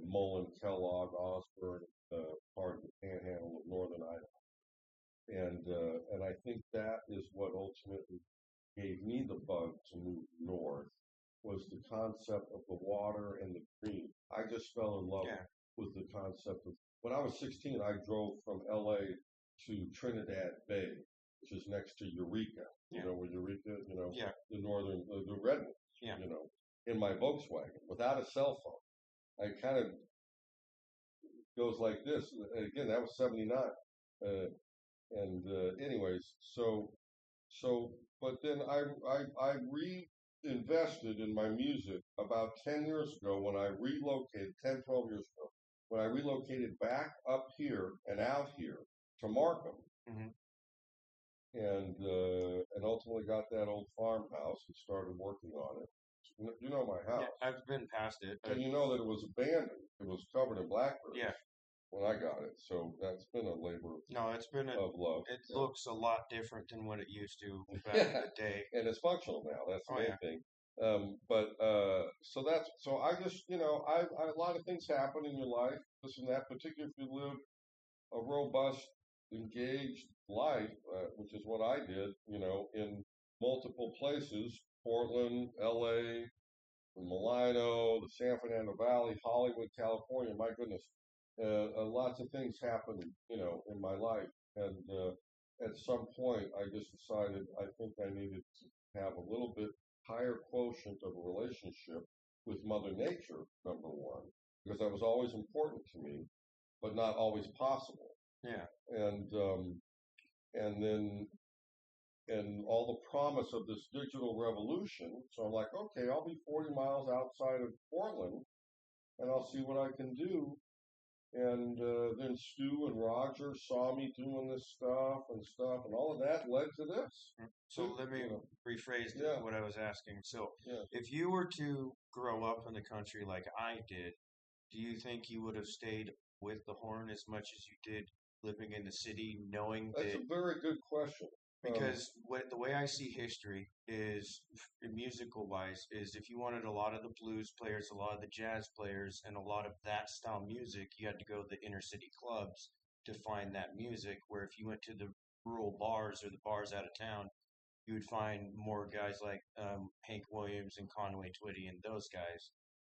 Mullen, Kellogg, Osborne, part of the Panhandle of Northern Idaho, and I think that is what ultimately gave me the bug to move north, was the concept of the water and the green. I just fell in love with the concept of, when I was 16, I drove from LA to Trinidad Bay, which is next to Eureka. You know where Eureka, the northern, the redwoods, in my Volkswagen without a cell phone. I kind of goes like this. Again, that was 79. Anyways, but then I reinvested in my music about 10 years ago when I relocated, 10, 12 years ago, when I relocated back up here and out here to Markham. And ultimately got that old farmhouse and started working on it. You know my house. Yeah, I've been past it. And you know that it was abandoned. It was covered in blackbirds. Yeah. When I got it. So that's been a labor of love. It looks a lot different than what it used to back in the day. And it's functional now. That's the main thing. So I just, a lot of things happen in your life. This and that, particularly if you live a robust, engaged life, which is what I did, in multiple places, Portland, LA, Milano, the San Fernando Valley, Hollywood, California. My goodness, lots of things happened, in my life. And at some point, I just decided I think I needed to have a little bit higher quotient of a relationship with Mother Nature, number one, because that was always important to me, but not always possible. Yeah. And all the promise of this digital revolution. So I'm like, okay, I'll be 40 miles outside of Portland, and I'll see what I can do. And then Stu and Roger saw me doing this stuff, and all of that led to this. So let me rephrase what I was asking. So if you were to grow up in the country like I did, do you think you would have stayed with the horn as much as you did living in the city, knowing that's a very good question. Because the way I see history is, musical-wise, is if you wanted a lot of the blues players, a lot of the jazz players, and a lot of that style music, you had to go to the inner city clubs to find that music, where if you went to the rural bars or the bars out of town, you would find more guys like Hank Williams and Conway Twitty and those guys.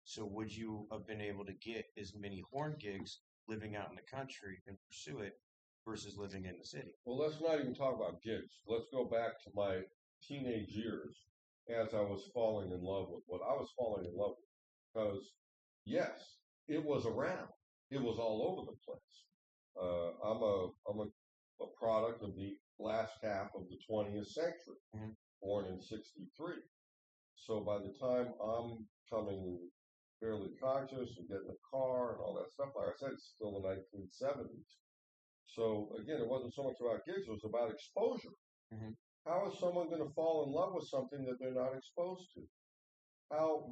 So would you have been able to get as many horn gigs living out in the country and pursue it versus living in the city? Well, let's not even talk about gigs. Let's go back to my teenage years as I was falling in love with what I was falling in love with. Because, yes, it was around. It was all over the place. I'm a product of the last half of the 20th century, born in 63. So by the time I'm becoming fairly conscious and getting a car and all that stuff, like I said, it's still the 1970s. So again, it wasn't so much about gigs; it was about exposure. How is someone going to fall in love with something that they're not exposed to?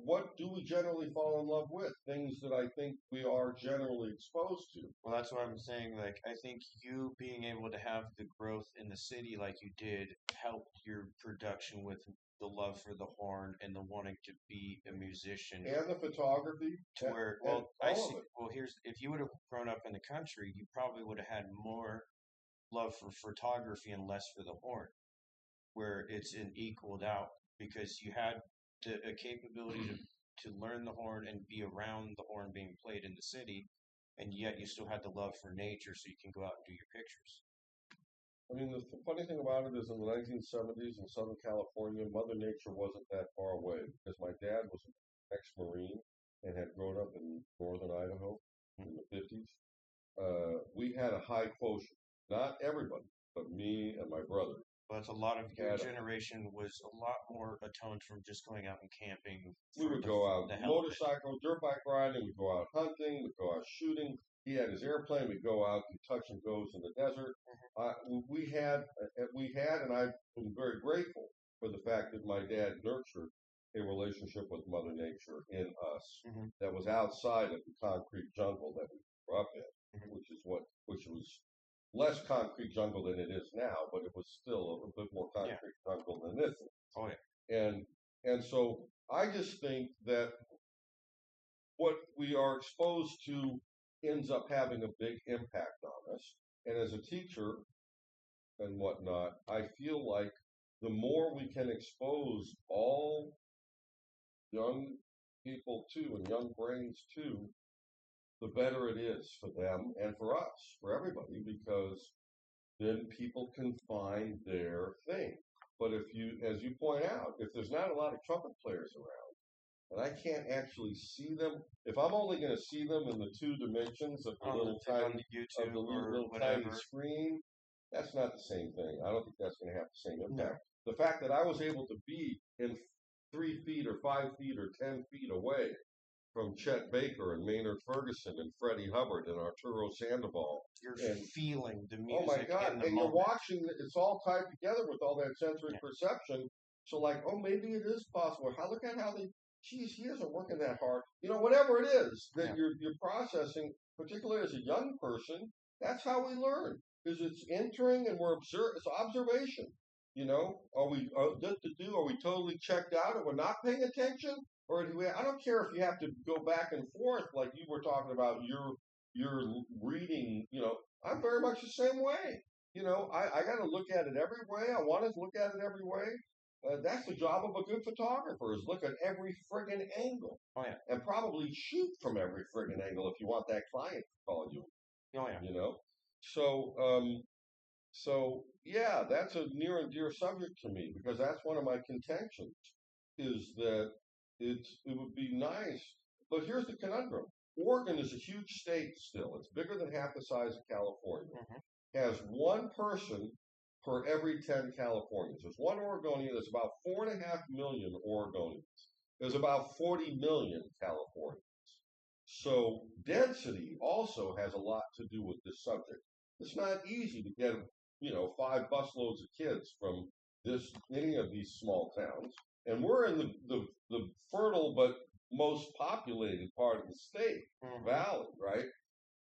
What do we generally fall in love with? Things that I think we are generally exposed to. Well, that's what I'm saying. Like, I think you being able to have the growth in the city like you did helped your production with the love for the horn and the wanting to be a musician. And the photography. To where, well, I see. Well, if you would have grown up in the country, you probably would have had more love for photography and less for the horn, where it's equaled out because you had a capability to learn the horn and be around the horn being played in the city, and yet you still had the love for nature so you can go out and do your pictures. I mean, the funny thing about it is in the 1970s in Southern California, Mother Nature wasn't that far away because my dad was an ex-Marine and had grown up in northern Idaho in the 50s. We had a high quotient. Not everybody, but me and my brother. But a lot of your generation was a lot more atoned from just going out and camping. We would go out motorcycle, dirt bike riding. We'd go out hunting. We'd go out shooting. He had his airplane. We'd go out and touch and goes in the desert. We had, and I've been very grateful for the fact that my dad nurtured a relationship with Mother Nature in us that was outside of the concrete jungle that we grew up in, which was less concrete jungle than it is now, but it was still a bit more concrete jungle than this is. Oh yeah. And so I just think that what we are exposed to ends up having a big impact on us. And as a teacher and whatnot, I feel like the more we can expose all young people to and young brains to, the better it is for them and for us, for everybody, because then people can find their thing. But if you, as you point out, if there's not a lot of trumpet players around, and I can't actually see them, if I'm only going to see them in the two dimensions of the little tiny, YouTube of the little tiny screen, that's not the same thing. I don't think that's going to have the same impact. No. The fact that I was able to be in 3 feet or 5 feet or 10 feet away from Chet Baker and Maynard Ferguson and Freddie Hubbard and Arturo Sandoval. You're feeling the music. Oh my God! And moment. You're watching it; it's all tied together with all that sensory perception. So, like, oh, maybe it is possible. Look at how they. Geez, he isn't working that hard. You know, whatever it is that you're processing, particularly as a young person, that's how we learn. Because it's entering and it's observation. You know, are we totally checked out and we're not paying attention? Or do we, I don't care if you have to go back and forth like you were talking about your reading, you know, I'm very much the same way. You know, I got to look at it every way. I want to look at it every way. That's the job of a good photographer, is look at every friggin' angle. Oh, yeah. And probably shoot from every friggin' angle if you want that client to call you. Oh, yeah. You know? So yeah, that's a near and dear subject to me, because that's one of my contentions, is that it would be nice. But here's the conundrum. Oregon is a huge state still. It's bigger than half the size of California. Mm-hmm. Has one person per every 10 Californians. There's one Oregonian. There's about 4.5 million Oregonians. There's about 40 million Californians. So density also has a lot to do with this subject. It's not easy to get, 5 busloads of kids from any of these small towns. And we're in the fertile but most populated part of the state, Valley, right?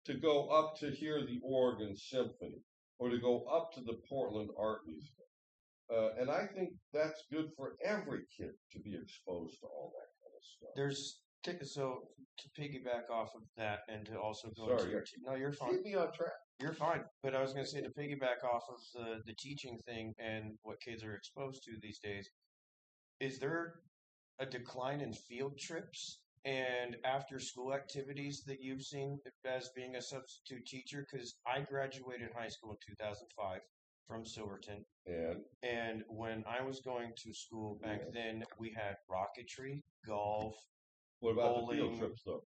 To go up to hear the Oregon Symphony, or to go up to the Portland Art Museum. And I think that's good for every kid to be exposed to all that kind of stuff. So to piggyback off of that, and to also go into no, you're fine. Keep me on track. You're fine. But I was going to say, to piggyback off of the teaching thing and what kids are exposed to these days, is there a decline in field trips and after school activities that you've seen as being a substitute teacher? Because I graduated high school in 2005 from Silverton. And when I was going to school back then, we had rocketry, golf. What about bowling. The field trips, though?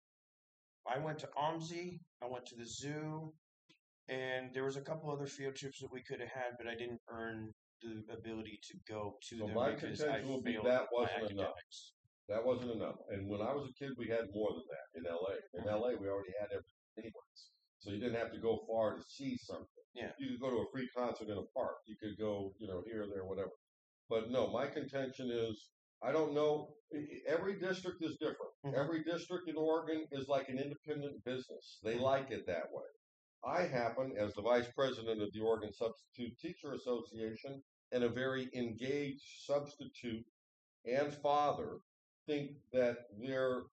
I went to OMSI, I went to the zoo, and there was a couple other field trips that we could have had, but I didn't earn the ability to go to them my because contention I would be failed that my wasn't enough. academics. That wasn't enough. And when I was a kid, we had more than that in LA. In LA, we already had everything anyways. So you didn't have to go far to see something. Yeah. You could go to a free concert in a park. You could go, here or there, whatever. But no, my contention is, I don't know. Every district is different. Mm-hmm. Every district in Oregon is like an independent business. They like it that way. I happen, as the vice president of the Oregon Substitute Teacher Association and a very engaged substitute and father, think that there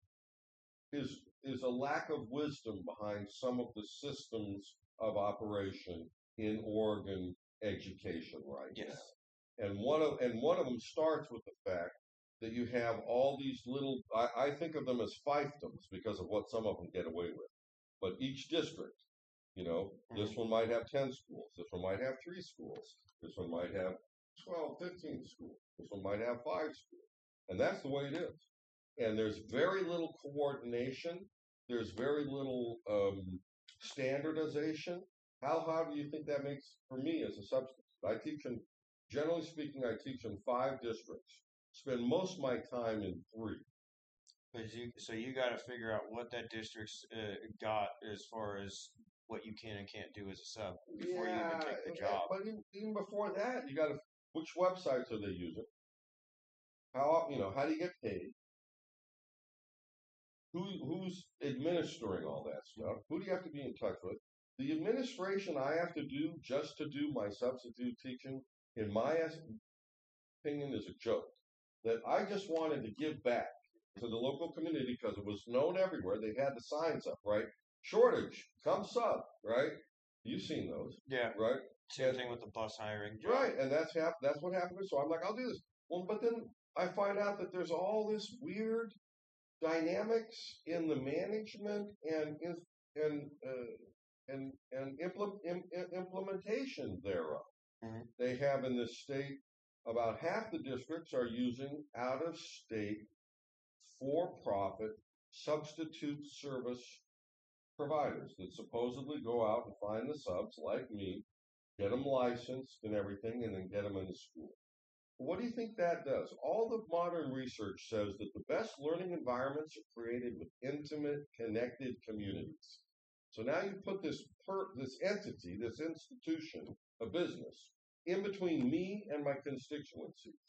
is a lack of wisdom behind some of the systems of operation in Oregon education right now. And one of them starts with the fact that you have all these little, I think of them as fiefdoms because of what some of them get away with. But each district, this one might have 10 schools. This one might have 3 schools. This one might have 12, 15 schools. This one might have 5 schools. And that's the way it is. And there's very little coordination. There's very little standardization. How hard do you think that makes for me as a substitute? Generally speaking, I teach in 5 districts. Spend most of my time in 3. So you got to figure out what that district's got as far as what you can and can't do as a sub before you even take the job. But even before that, you got to, which websites are they using? How do you get paid? Who's administering all that stuff? Who do you have to be in touch with? The administration I have to do just to do my substitute teaching, in my opinion, is a joke. That I just wanted to give back to the local community because it was known everywhere. They had the signs up, right? Shortage, come sub, right? You've seen those, Yeah. right? Same thing with the bus hiring job. Right, and that's what happened. So I'm like, I'll do this. Well, but then I find out that there's all this weird dynamics in the management and implementation thereof. Mm-hmm. They have in this state about half the districts are using out of state for profit substitute service providers that supposedly go out and find the subs like me, get them licensed and everything, and then get them into school. What do you think that does? All the modern research says that the best learning environments are created with intimate, connected communities. So now you put this entity, this institution, a business, in between me and my constituencies.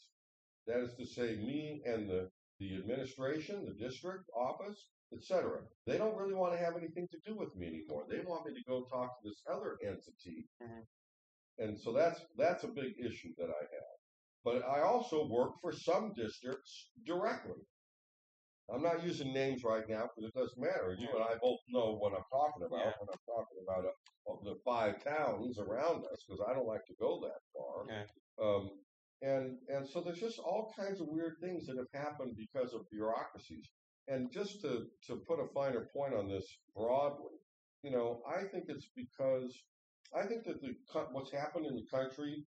That is to say, me and the administration, the district office, etc. They don't really want to have anything to do with me anymore. They want me to go talk to this other entity. Mm-hmm. And so that's a big issue that I have. But I also work for some districts directly. I'm not using names right now because it doesn't matter. You and I both know what I'm talking about when I'm talking about the 5 towns around us, because I don't like to go that far. Okay. And so there's just all kinds of weird things that have happened because of bureaucracies. And just to put a finer point on this broadly, I think it's because I think that what's happened in the country,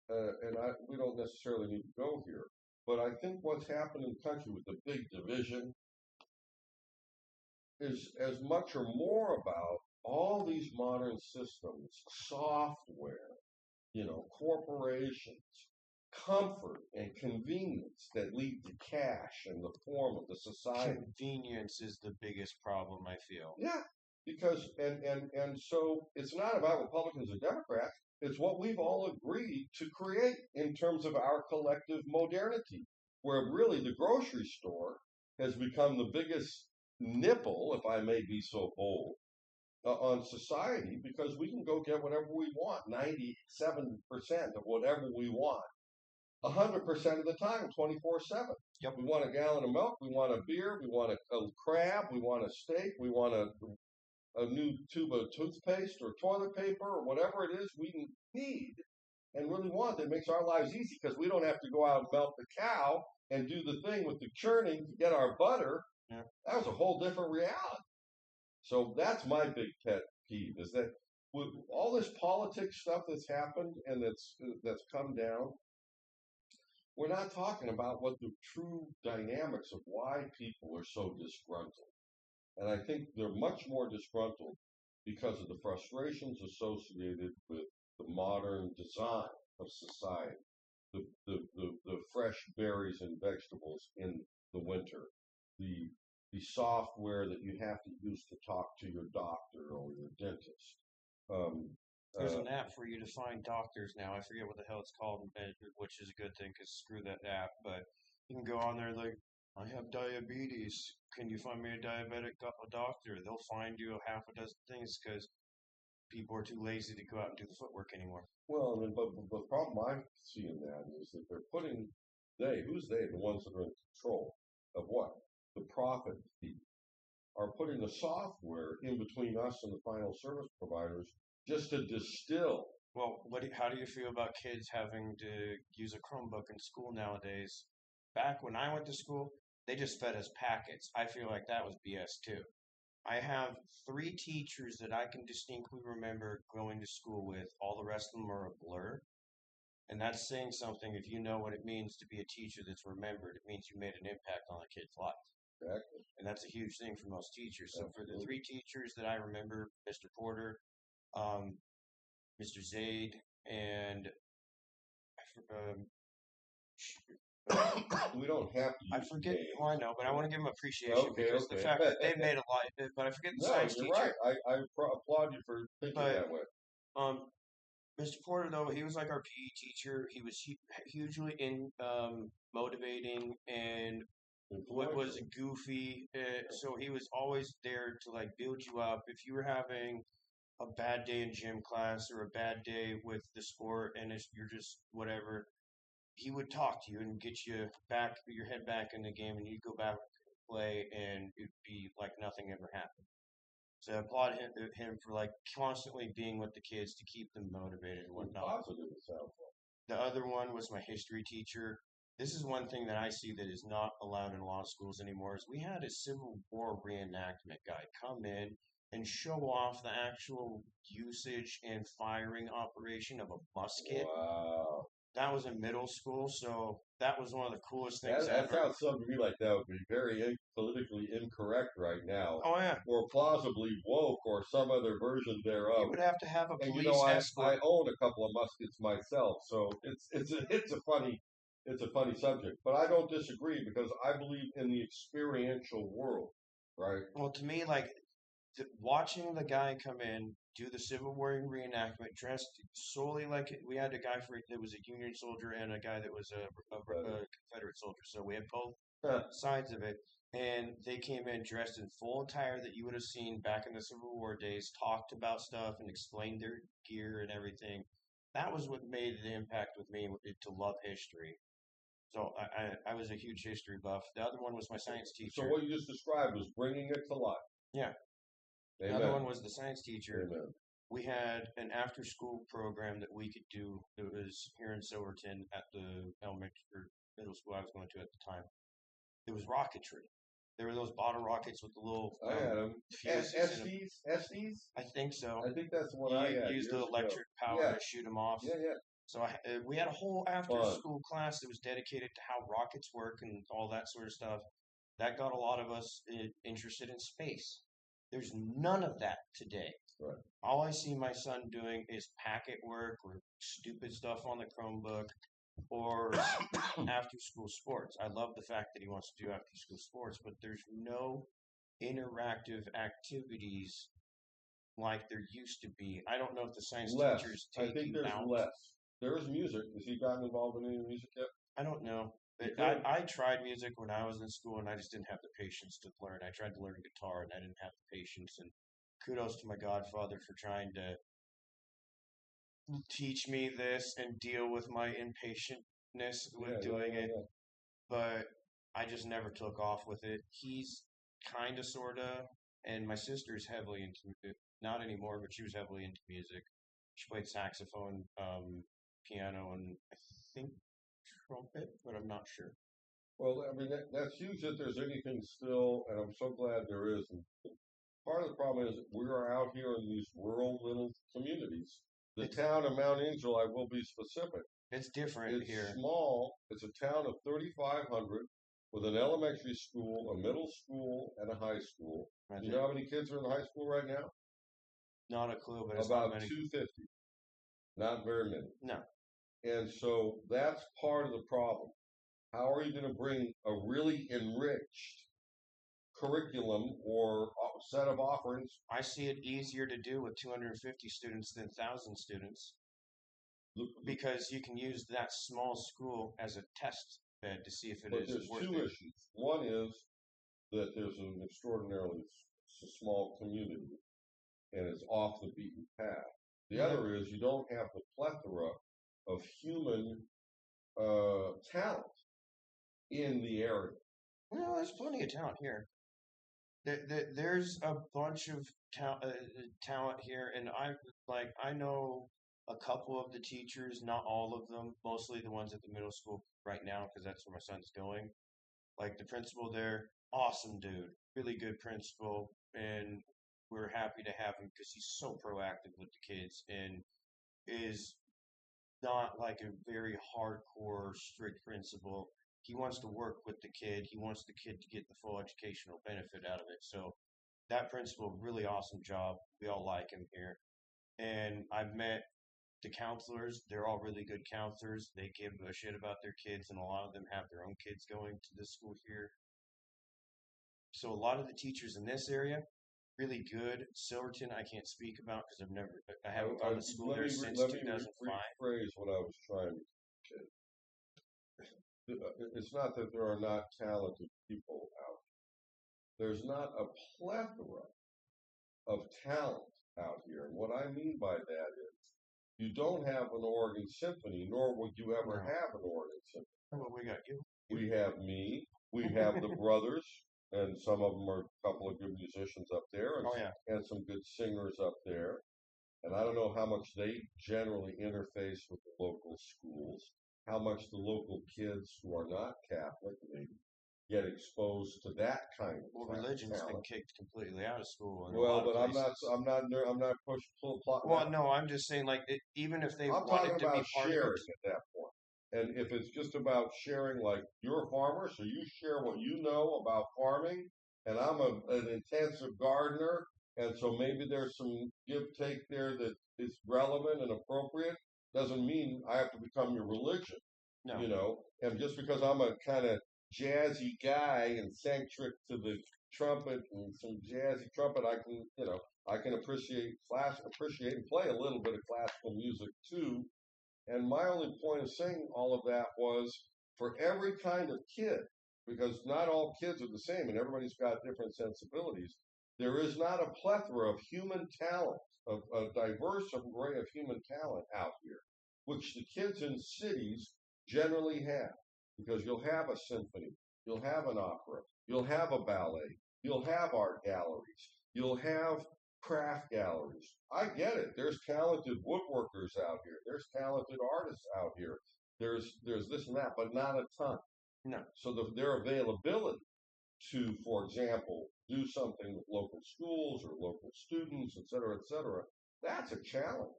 we don't necessarily need to go here, but I think what's happened in the country with the big division is as much or more about all these modern systems, software, corporations, comfort and convenience that lead to cash in the form of the society. Convenience is the biggest problem, I feel. Yeah, because and so it's not about Republicans or Democrats. It's what we've all agreed to create in terms of our collective modernity, where really the grocery store has become the biggest nipple, if I may be so bold, on society, because we can go get whatever we want, 97% of whatever we want, 100% of the time, 24/7. Yep. We want a gallon of milk, we want a beer, we want a crab, we want a steak, we want a new tube of toothpaste or toilet paper or whatever it is we need and really want that makes our lives easy, because we don't have to go out and milk the cow and do the thing with the churning to get our butter. Yeah. That was a whole different reality. So that's my big pet peeve, is that with all this politics stuff that's happened and that's come down, we're not talking about what the true dynamics of why people are so disgruntled. And I think they're much more disgruntled because of the frustrations associated with the modern design of society, the fresh berries and vegetables in the winter, the software that you have to use to talk to your doctor or your dentist. There's an app for you to find doctors now. I forget what the hell it's called, which is a good thing because screw that app. But you can go on there like, I have diabetes. Can you find me a diabetic doctor? They'll find you a half a dozen things because people are too lazy to go out and do the footwork anymore. Well, but the problem I see in that is that they're putting who's they? The ones that are in control of what? The profit fee, are putting the software in between us and the final service providers just to distill. Well, how do you feel about kids having to use a Chromebook in school nowadays? Back when I went to school, they just fed us packets. I feel like that was BS too. I have 3 teachers that I can distinctly remember going to school with. All the rest of them are a blur. And that's saying something. If you know what it means to be a teacher that's remembered, it means you made an impact on a kid's life. Exactly. And that's a huge thing for most teachers. So Absolutely. for the 3 teachers that I remember, Mr. Porter, Mr. Zaid, and we don't have to use I forget. names. Well, I know, but I want to give them appreciation because the fact that they made a lot. But I forget the science you're teacher. right. I applaud you for thinking that way. Mr. Porter, though, he was like our PE teacher. He was hugely motivating and what was goofy. So he was always there to like build you up. If you were having a bad day in gym class or a bad day with the sport, and you're just whatever, he would talk to you and get you back, your head back in the game, and you'd go back and play, and it'd be like nothing ever happened. So I applaud him for like constantly being with the kids to keep them motivated and whatnot. Positive, it sounds like. The other one was my history teacher. This is one thing that I see that is not allowed in a lot of schools anymore. Is we had a Civil War reenactment guy come in and show off the actual usage and firing operation of a musket. Wow. That was in middle school, so that was one of the coolest That, things that ever. sounds something to me like that would be very politically incorrect right now, Oh yeah, or plausibly woke, or some other version you thereof. would have to have a And police I escort. own a couple of muskets myself, so it's a funny subject. But I don't disagree because I believe in the experiential world, right? Well, to me, like watching the guy come in, do the Civil War reenactment, dressed solely like we had a guy for that was a Union soldier and a guy that was a Confederate soldier. So we had both sides of it, and they came in dressed in full attire that you would have seen back in the Civil War days, talked about stuff and explained their gear and everything. That was what made the impact with me to love history. So I was a huge history buff. The other one was my science teacher. So what you just described was bringing it to life. Yeah. Amen. The other one was the science teacher. Amen. We had an after school program that we could do. It was here in Silverton at the elementary or middle school I was going to at the time. It was rocketry. There were those bottle rockets with the little I had them. SDs? I think so. I think that's what I had. Use the electric power to shoot them off. Yeah. So we had a whole after school class that was dedicated to how rockets work and all that sort of stuff. That got a lot of us interested in space. There's none of that today. Right. All I see my son doing is packet work or stupid stuff on the Chromebook or after school sports. I love the fact that he wants to do after school sports, but there's no interactive activities like there used to be. I don't know if the science teachers take I think there's less. There is music. Has he gotten involved in any music yet? I don't know. I tried music when I was in school, and I just didn't have the patience to learn. I tried to learn guitar, and I didn't have the patience. And kudos to my godfather for trying to teach me this and deal with my impatientness with doing it. But I just never took off with it. He's kind of, sort of, and my sister's heavily into it. Not anymore, but she was heavily into music. She played saxophone, piano, and I think trumpet, but I'm not sure. Well, I mean, that's huge that there's anything still, and I'm so glad there is. And part of the problem is we are out here in these rural little communities. The town of Mount Angel, I will be specific. It's different here. It's small. It's a town of 3,500 with an elementary school, a middle school, and a high school. Do you know how many kids are in the high school right now? Not a clue, but it's about not many. 250. Not very many. No. And so that's part of the problem. How are you going to bring a really enriched curriculum or set of offerings? I see it easier to do with 250 students than 1,000 students because you can use that small school as a test bed to see if it is worth it. There's two issues. One is that there's an extraordinarily small community and it's off the beaten path. The other is you don't have the plethora of human talent in the area. No, there's plenty of talent here. There's a bunch of talent here, and I know a couple of the teachers, not all of them, mostly the ones at the middle school right now because that's where my son's going. Like the principal there, awesome dude, really good principal, and we're happy to have him because he's so proactive with the kids and is not like a very hardcore, strict principal. He wants to work with the kid. He wants the kid to get the full educational benefit out of it. So that principal, really awesome job. We all like him here. And I've met the counselors. They're all really good counselors. They give a shit about their kids, and a lot of them have their own kids going to this school here. So a lot of the teachers in this area, really good. Silverton, I can't speak about because I haven't gone to school there since 2005. Let me rephrase what I was trying to say. It's not that there are not talented people out there. There's not a plethora of talent out here. And what I mean by that is you don't have an Oregon Symphony, nor would you ever have an Oregon Symphony. Well, we got you. We have me. We have the brothers, and some of them are a couple of good musicians up there, and some good singers up there. And I don't know how much they generally interface with the local schools, how much the local kids who are not Catholic maybe get exposed to that kind of religion's been kicked completely out of school. Well, but I'm not pushing full plot. Well, no, I'm just saying, like, even if they I'm wanted talking to about be part sharing of it. at that point. And if it's just about sharing, like you're a farmer, so you share what you know about farming, and I'm an intensive gardener, and so maybe there's some give take there that is relevant and appropriate. Doesn't mean I have to become your religion. No. You know, and just because I'm a kind of jazzy guy and centric to the trumpet and some jazzy trumpet, I can appreciate and play a little bit of classical music too. And my only point of saying all of that was for every kind of kid, because not all kids are the same and everybody's got different sensibilities. There is not a plethora of human talent, of a diverse array of human talent out here, which the kids in cities generally have, because you'll have a symphony, you'll have an opera, you'll have a ballet, you'll have art galleries, you'll have craft galleries. I get it. There's talented woodworkers out here. There's talented artists out here. There's this and that, but not a ton. No. So their availability to, for example, do something with local schools or local students, et cetera, that's a challenge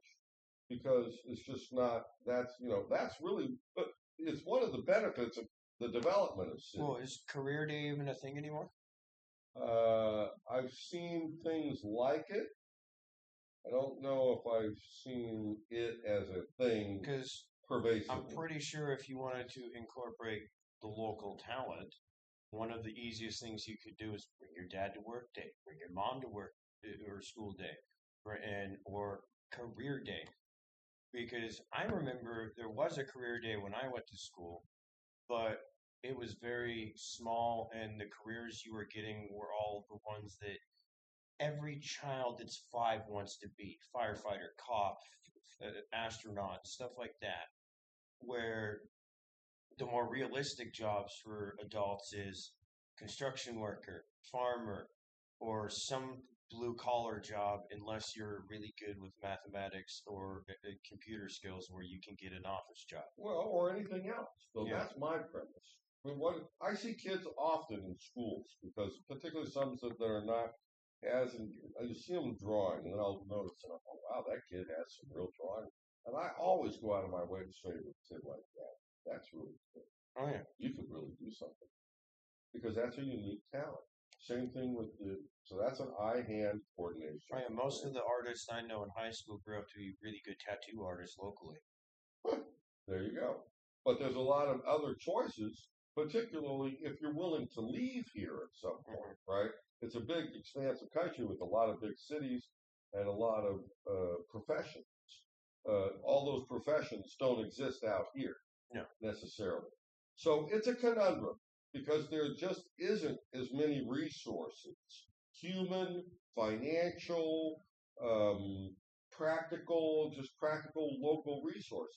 because it's just not, that's really, but it's one of the benefits of the development of cities. Well, is career day even a thing anymore? I've seen things like it. I don't know if I've seen it as a thing because pervasively. I'm pretty sure if you wanted to incorporate the local talent, one of the easiest things you could do is bring your dad to work day, bring your mom to work or school day, or career day. Because I remember there was a career day when I went to school, but it was very small, and the careers you were getting were all the ones that every child that's 5 wants to be: firefighter, cop, astronaut, stuff like that. Where the more realistic jobs for adults is construction worker, farmer, or some blue collar job, unless you're really good with mathematics or computer skills where you can get an office job. Well, or anything else. So that's my premise. I mean, what I see kids often in schools, because particularly some that are not as, you see them drawing, and then I'll notice, and I'm like, wow, that kid has some real drawing. And I always go out of my way to say to a kid like that, that's really good. Oh, yeah. You could really do something. Because that's a unique talent. Same thing with so that's an eye-hand coordination. Oh, yeah, most of the artists I know in high school grew up to be really good tattoo artists locally. There you go. But there's a lot of other choices, particularly if you're willing to leave here at some point, right? It's a big, expansive country with a lot of big cities and a lot of professions. All those professions don't exist out here necessarily. So it's a conundrum because there just isn't as many resources, human, financial, practical local resources.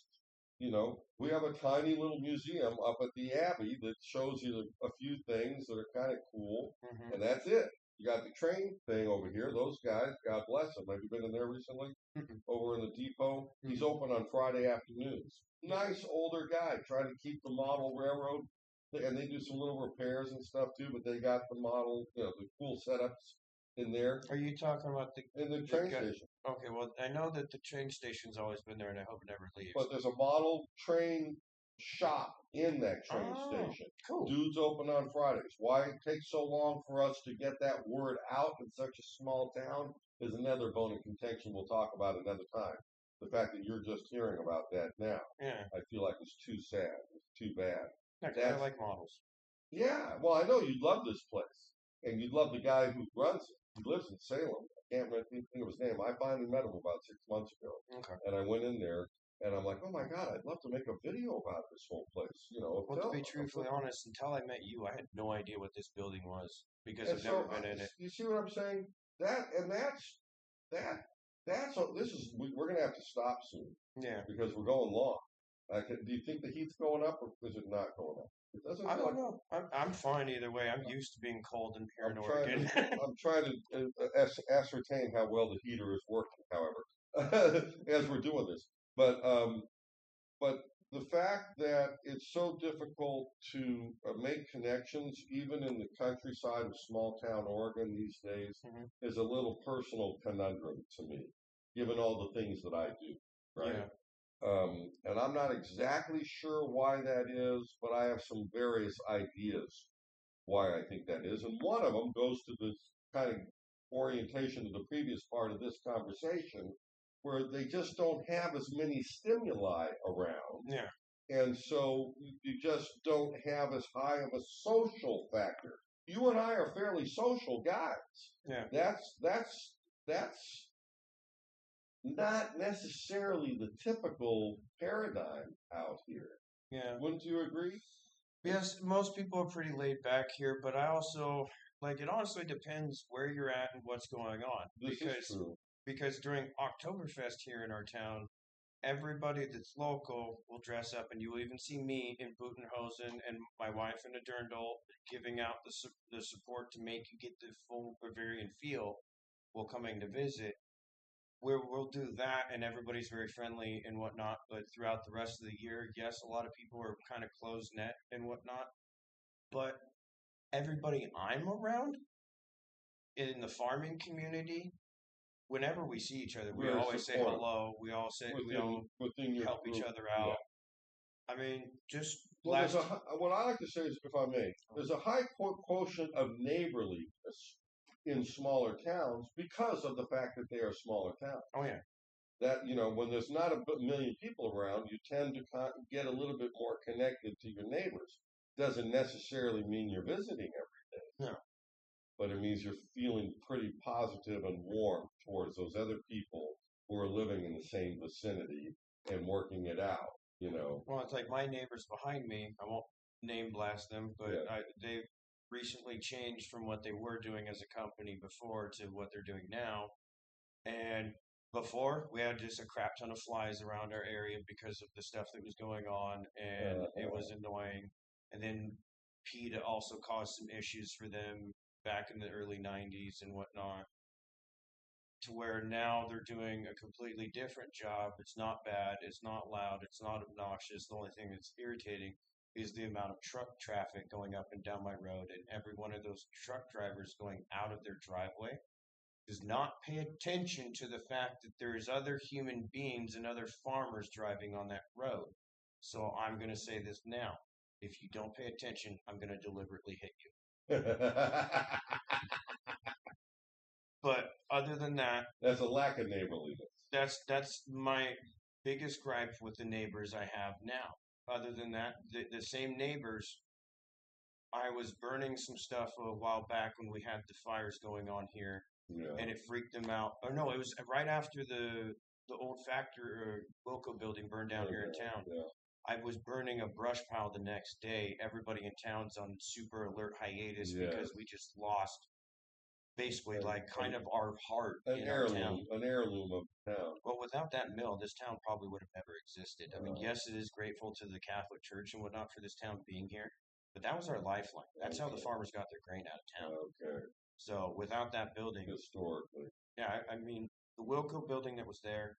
You know, we have a tiny little museum up at the Abbey that shows you a few things that are kind of cool, and that's it. You got the train thing over here. Those guys, God bless them. Have you been in there recently? Over in the depot? He's open on Friday afternoons. Nice older guy trying to keep the model railroad, and they do some little repairs and stuff too, but they got the model, the cool setups in there. Are you talking about in the train station? Okay, well, I know that the train station's always been there, and I hope it never leaves. But there's a model train shop in that train station. Cool. Dude's open on Fridays. Why it takes so long for us to get that word out in such a small town is another bone of contention we'll talk about another time. The fact that you're just hearing about that now, I feel like it's too sad. It's too bad. I like models. Yeah, well, I know you'd love this place, and you'd love the guy who runs it. He lives in Salem. I can't think of his name. I finally met him about 6 months ago, and I went in there, and I'm like, oh my God, I'd love to make a video about this whole place. Well, to be truthfully honest, until I met you, I had no idea what this building was because I've never been in it. You see what I'm saying? That we're going to have to stop soon. Yeah. Because we're going long. Do you think the heat's going up or is it not going up? It doesn't. I don't know. I'm fine either way. I'm used to being cold in here in I'm trying Oregon. to. I'm trying to ascertain how well the heater is working. However, as we're doing this, but the fact that it's so difficult to make connections, even in the countryside of small town Oregon these days, Mhm. is a little personal conundrum to me, given all the things that I do. Right. Yeah. And I'm not exactly sure why that is, but I have some various ideas why I think that is. And one of them goes to this kind of orientation to the previous part of this conversation, where they just don't have as many stimuli around. Yeah. And so you just don't have as high of a social factor. You and I are fairly social guys. Yeah. That's not necessarily the typical paradigm out here. Yeah. Wouldn't you agree? Yes, most people are pretty laid back here, but I also it honestly depends where you're at and what's going on. This is true. Because during Oktoberfest here in our town, everybody that's local will dress up, and you will even see me in Butenhosen and my wife in a dirndl giving out the support to make you get the full Bavarian feel while coming to visit. We'll do that, and everybody's very friendly and whatnot. But throughout the rest of the year, yes, a lot of people are kind of closed net and whatnot. But everybody I'm around in the farming community, whenever we see each other, we Very always say supportive. hello. We all within your help group. each other out. Yeah. I mean, just Well, what I like to say is, if I may, there's a high quotient of neighborliness in smaller towns because of the fact that they are smaller towns. Oh yeah. That, when there's not a million people around, you tend to get a little bit more connected to your neighbors. Doesn't necessarily mean you're visiting every day. No. But it means you're feeling pretty positive and warm towards those other people who are living in the same vicinity and working it out. Well, it's like my neighbors behind me. I won't name blast them, but Yeah. they've recently changed from what they were doing as a company before to what they're doing now. And before, we had just a crap ton of flies around our area because of the stuff that was going on, and it was annoying. And then PETA also caused some issues for them back in the early 90s and whatnot, to where now they're doing a completely different job. It's not bad, it's not loud, it's not obnoxious. The only thing that's irritating is the amount of truck traffic going up and down my road, and every one of those truck drivers going out of their driveway does not pay attention to the fact that there's other human beings and other farmers driving on that road. So I'm going to say this now. If you don't pay attention, I'm going to deliberately hit you. But other than that, that's a lack of neighborliness. That's my biggest gripe with the neighbors I have now. Other than that, the same neighbors. I was burning some stuff a while back when we had the fires going on here, Yeah. and it freaked them out. Oh no, it was right after the old factory or local building burned down here in town. Yeah. I was burning a brush pile the next day. Everybody in town's on super alert hiatus because we just lost basically kind of our heart in our town. An heirloom of town. Well, without that mill, this town probably would have never existed. I mean, yes, it is grateful to the Catholic Church and whatnot for this town being here, but that was our lifeline. That's how the farmers got their grain out of town. Okay. So without that building, historically, yeah, I mean, the Wilco building that was there,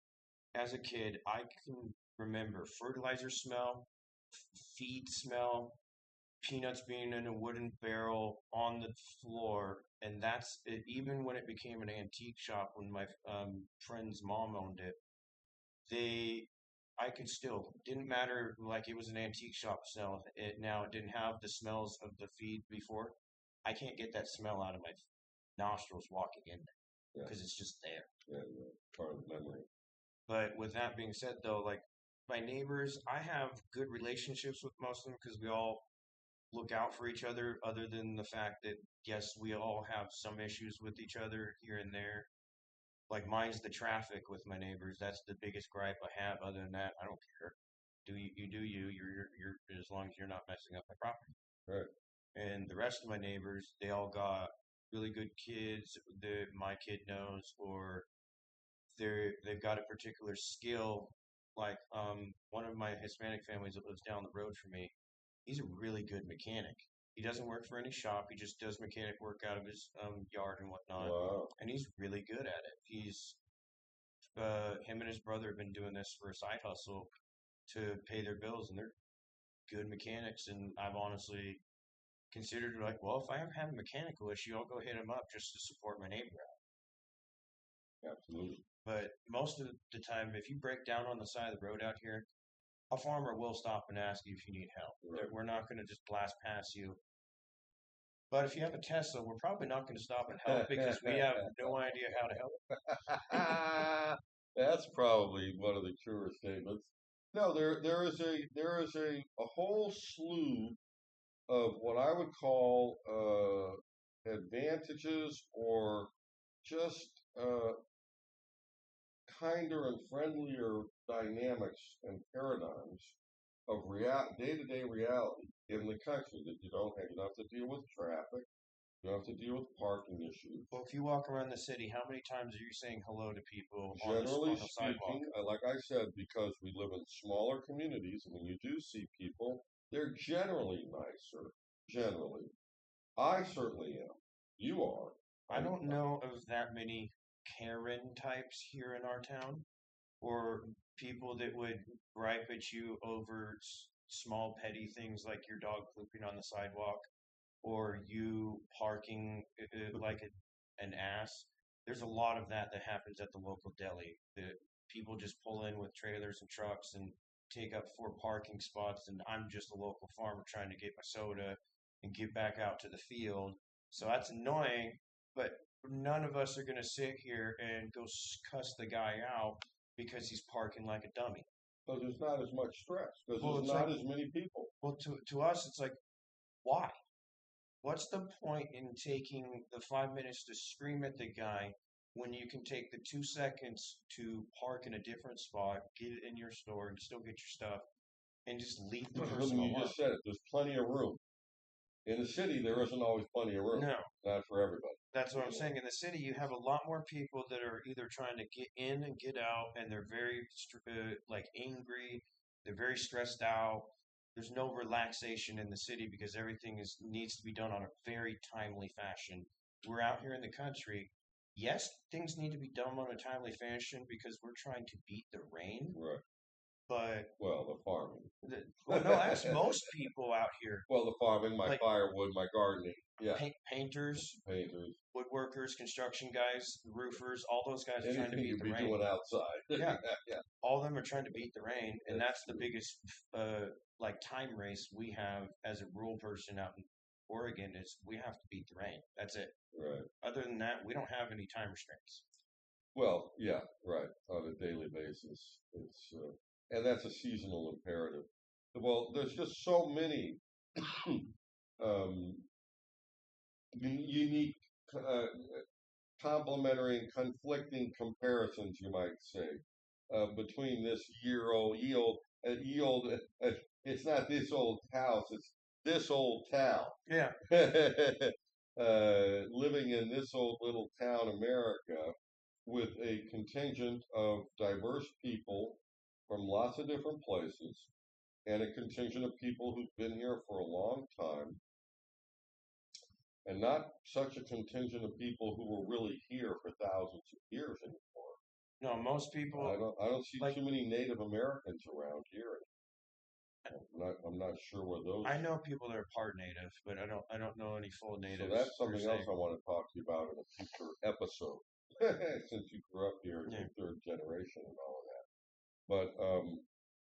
as a kid, I can remember fertilizer smell, feed smell, peanuts being in a wooden barrel on the floor, and that's it. Even when it became an antique shop, when my friend's mom owned it, I could still didn't matter, like it was an antique shop smell. It didn't have the smells of the feed before. I can't get that smell out of my nostrils walking in there because it's just there. Yeah, part of the memory. But with that being said, though, like my neighbors, I have good relationships with most of them because we all look out for each other. Other than the fact that yes, we all have some issues with each other here and there. Like mine's the traffic with my neighbors. That's the biggest gripe I have. Other than that, I don't care. Do you do you? You're as long as you're not messing up my property. Right. And the rest of my neighbors, they all got really good kids that my kid knows, or they've got a particular skill. Like one of my Hispanic families that lives down the road from me, he's a really good mechanic. He doesn't work for any shop. He just does mechanic work out of his yard and whatnot, Wow. and he's really good at it. He's him and his brother have been doing this for a side hustle to pay their bills, and they're good mechanics. And I've honestly considered like, well, if I ever have a mechanical issue, I'll go hit him up just to support my neighbor. Absolutely. But most of the time, if you break down on the side of the road out here, a farmer will stop and ask you if you need help. Right. We're not going to just blast past you. But if you have a Tesla, we're probably not going to stop and help because we have no idea how to help. That's probably one of the truer statements. No, there is a whole slew of what I would call advantages or just kinder and friendlier dynamics and paradigms of day-to-day reality in the country that you don't have to deal with traffic, you don't have to deal with parking issues. Well, if you walk around the city, how many times are you saying hello to people Generally on the sidewalk? speaking, like I said, because we live in smaller communities, and when you do see people, they're generally nicer. Generally, I certainly am. You are. I don't know of that many Karen types here in our town, or people that would gripe at you over small petty things like your dog pooping on the sidewalk or you parking like an ass. There's a lot of that happens at the local deli. That people just pull in with trailers and trucks and take up 4 parking spots, and I'm just a local farmer trying to get my soda and get back out to the field. So that's annoying, but none of us are going to sit here and go cuss the guy out because he's parking like a dummy. Because there's not as much stress. Because Well, there's it's not like, as many people. well, to us, it's like, why? What's the point in taking the 5 minutes to scream at the guy when you can take the 2 seconds to park in a different spot, get it in your store, and still get your stuff, and just leave the person You alone? just said it. There's plenty of room. In the city, there isn't always plenty of room. No, Not for everybody. that's what I'm saying. In the city, you have a lot more people that are either trying to get in and get out, and they're very like angry. They're very stressed out. There's no relaxation in the city because everything needs to be done on a very timely fashion. We're out here in the country. Yes, things need to be done on a timely fashion because we're trying to beat the rain. Right. But well, the farming. Well, no, that's most people out here. Well, the farming, my Like firewood, my gardening. Yeah. Painters, Painters, woodworkers, construction guys, roofers, all those guys are trying to anything beat you'd the be rain. doing outside. Yeah. Yeah. All of them are trying to beat the rain, and that's the true. biggest like time race we have as a rural person out in Oregon is we have to beat the rain. That's it. Right. Other than that, we don't have any time restraints. Well, yeah, right. On a daily basis, it's and that's a seasonal imperative. Well, there's just so many um, unique, complementary, and conflicting comparisons, you might say, between this it's not this old house, it's this old town. Yeah. Living in this old little town, America, with a contingent of diverse people from lots of different places, and a contingent of people who've been here for a long time, and not such a contingent of people who were really here for thousands of years anymore. No, most people. I don't see too many Native Americans around here. I'm not sure where those. I know people that are part Native, but I don't know any full natives. So that's something else I want to talk to you about in a future episode. Since you grew up here, yeah. Third generation and all of that.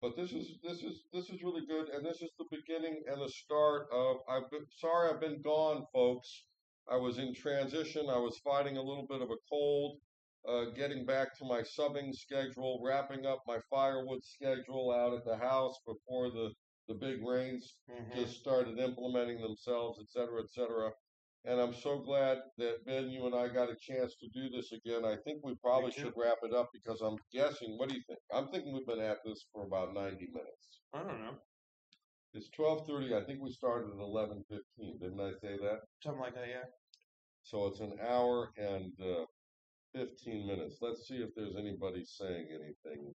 But this is really good, and this is the beginning and the start of. Sorry I've been gone, folks. I was in transition. I was fighting a little bit of a cold. Getting back to my subbing schedule, wrapping up my firewood schedule out at the house before the big rains just started implementing themselves, et cetera, et cetera. And I'm so glad that, Ben, you and I got a chance to do this again. I think we probably should wrap it up because I'm guessing, what do you think? I'm thinking we've been at this for about 90 minutes. I don't know. It's 12:30. I think we started at 11:15. Didn't I say that? Something like that, yeah. So it's an hour and 15 minutes. Let's see if there's anybody saying anything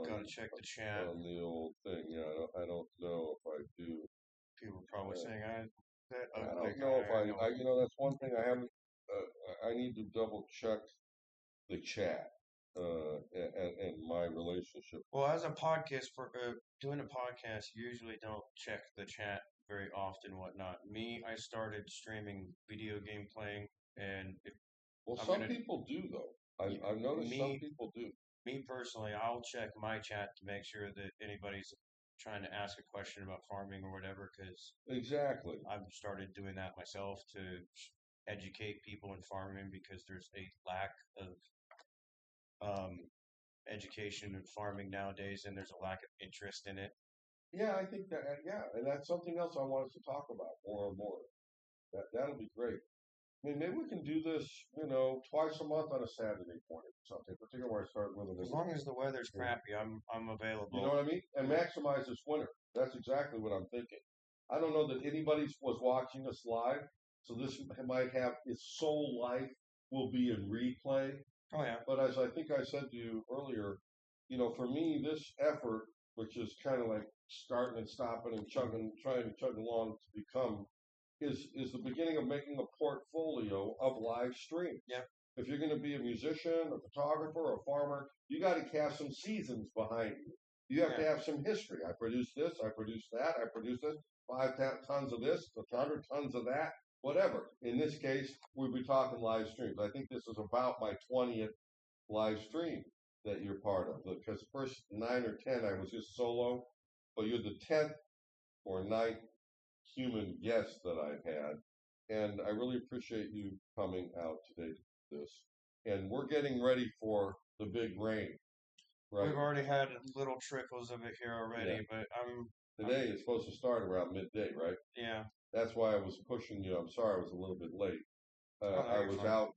Gotta check the chat. on the old thing. Yeah, I don't know if I do. People are probably saying, that I ugly don't know if guy, I know. that's one thing I haven't. I need to double check the chat and my relationship. Well, as a podcast, doing a podcast, you usually don't check the chat very often, whatnot. Me, I started streaming video game playing, and if Well, I'm some gonna, people do though. I've noticed some me, people do. me personally, I'll check my chat to make sure that anybody's trying to ask a question about farming or whatever, because Exactly. I've started doing that myself to educate people in farming because there's a lack of um, education in farming nowadays, and there's a lack of interest in it. Yeah, I think that. Yeah, and that's something else I want us to talk about more and more. That'll be great. I mean, maybe we can do this, twice a month on a Saturday morning or something, particularly where I start living As in. long as the weather's Yeah. crappy, I'm You know available. what I mean? And maximize this winter. That's exactly what I'm thinking. I don't know that anybody was watching us live, so this might have its sole life will be in replay. Oh yeah. But as I think I said to you earlier, for me, this effort, which is kind of like starting and stopping and chugging, trying to chug along to become, is the beginning of making a portfolio of live streams. Yeah. If you're going to be a musician, a photographer, or a farmer, you got to have some seasons behind you. You have to have some history. I produced this, I produced that, I produced this, 5 tons of this, 100 tons of that, whatever. In this case, we'll be talking live streams. I think this is about my 20th live stream that you're part of. Because the first 9 or 10, I was just solo, but you're the 10th or 9th human guest that I've had. And I really appreciate you coming out today to do this. And we're getting ready for the big rain. Right. We've already had little trickles of it here already, but Today is supposed to start around midday, right? Yeah. That's why I was pushing you. I'm sorry I was a little bit late. I was fine. out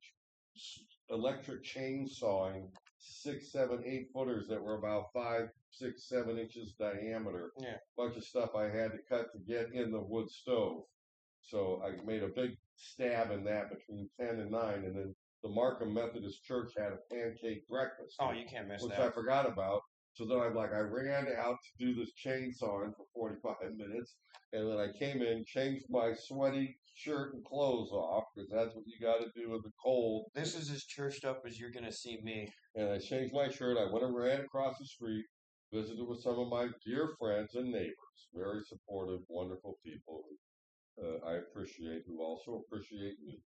electric chainsawing 6, 7, 8 footers that were about 5, 6, 7 inches diameter. Yeah. Bunch of stuff I had to cut to get in the wood stove. So I made a big stab in that between 10 and 9, and then the Markham Methodist Church had a pancake breakfast. Oh, you can't miss which that. I forgot about. So then I ran out to do this chainsawing for 45 minutes, and then I came in, changed my sweaty shirt and clothes off, because that's what you got to do in the cold. This is as churched up as you're going to see me. And I changed my shirt. I went and ran across the street, visited with some of my dear friends and neighbors, very supportive, wonderful people I appreciate, who also appreciate me.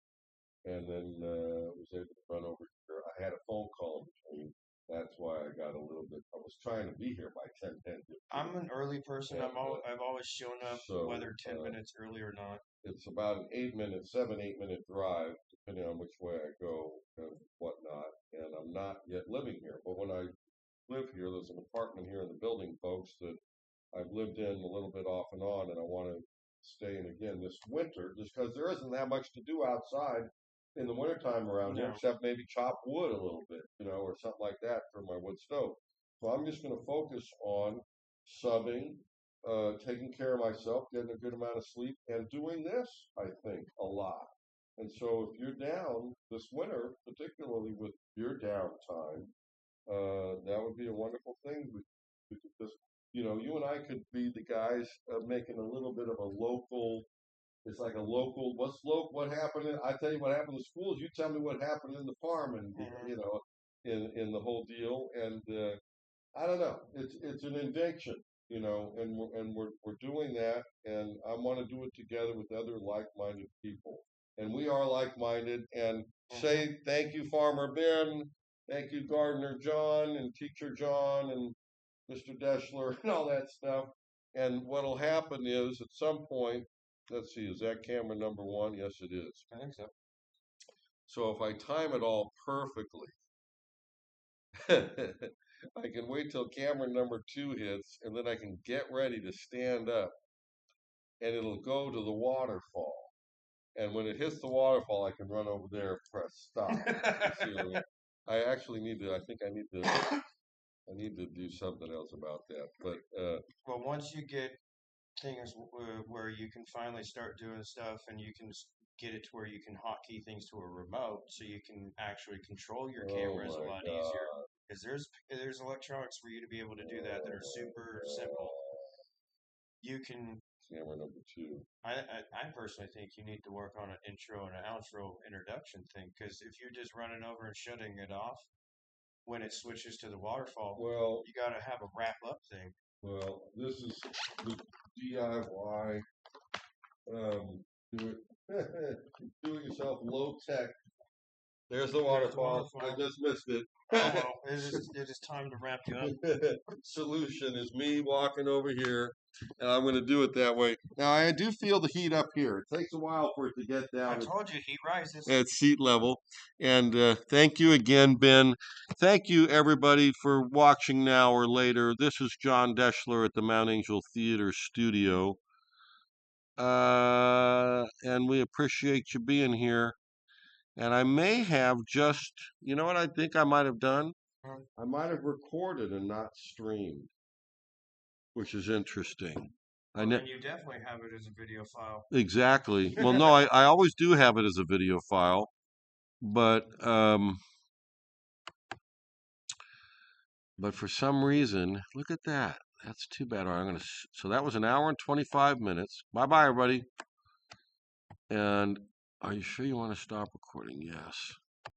And then was able to run over here. I had a phone call in between. That's why I got a little bit. I was trying to be here by 10:10. I'm an early person. I've always shown up, whether 10 minutes early or not. It's about an 7-8 minute drive, depending on which way I go and whatnot. And I'm not yet living here. But when I live here, there's an apartment here in the building, folks, that I've lived in a little bit off and on, and I want to stay in again this winter, just because there isn't that much to do outside in the wintertime around here, except maybe chop wood a little bit, or something like that for my wood stove. So I'm just going to focus on subbing, taking care of myself, getting a good amount of sleep, and doing this, I think, a lot. And so if you're down this winter, particularly with your downtime, that would be a wonderful thing. We could just, you and I could be the guys making a little bit of a local. It's like a local. What happened? I tell you what happened in the schools. You tell me what happened in the farm, and in the whole deal. And I don't know. It's an invention, and we're doing that, and I want to do it together with other like-minded people, and we are like-minded. And say thank you, Farmer Ben. Thank you, Gardener John, and Teacher John, and Mr. Deschler, and all that stuff. And what'll happen is at some point, let's see, is that camera number 1? Yes, it is. I think so. So if I time it all perfectly, I can wait till camera number 2 hits, and then I can get ready to stand up, and it'll go to the waterfall. And when it hits the waterfall, I can run over there and press stop. See what I mean? I actually need to. I think I need to. I need to do something else about that. But well, once you get things where you can finally start doing stuff and you can get it to where you can hotkey things to a remote, so you can actually control your Oh cameras a my lot easier. God. Because there's electronics for you to be able to do that are super simple. You can. Camera number 2. I personally think you need to work on an intro and an outro introduction thing, because if you're just running over and shutting it off when it switches to the waterfall, Well, you got to have a wrap up thing. well, this is the DIY. Do it, do it yourself, low tech. There's the waterfall. I just missed it. Oh well, it is time to wrap you up. Solution is me walking over here, and I'm going to do it that way. Now I do feel the heat up here. It takes a while for it to get I down told you, heat rises. at seat level. And thank you again, Ben. Thank you everybody for watching now or later. This is John Deschler at the Mount Angel Theater Studio. And we appreciate you being here. And I may have just, you know what I think I might have done? I might have recorded and not streamed, which is interesting. Well, then you definitely have it as a video file. Exactly. Well, no, I always do have it as a video file, but for some reason, look at that. That's too bad. All right, so that was an hour and 25 minutes. Bye-bye, everybody. And are you sure you want to stop recording? Yes.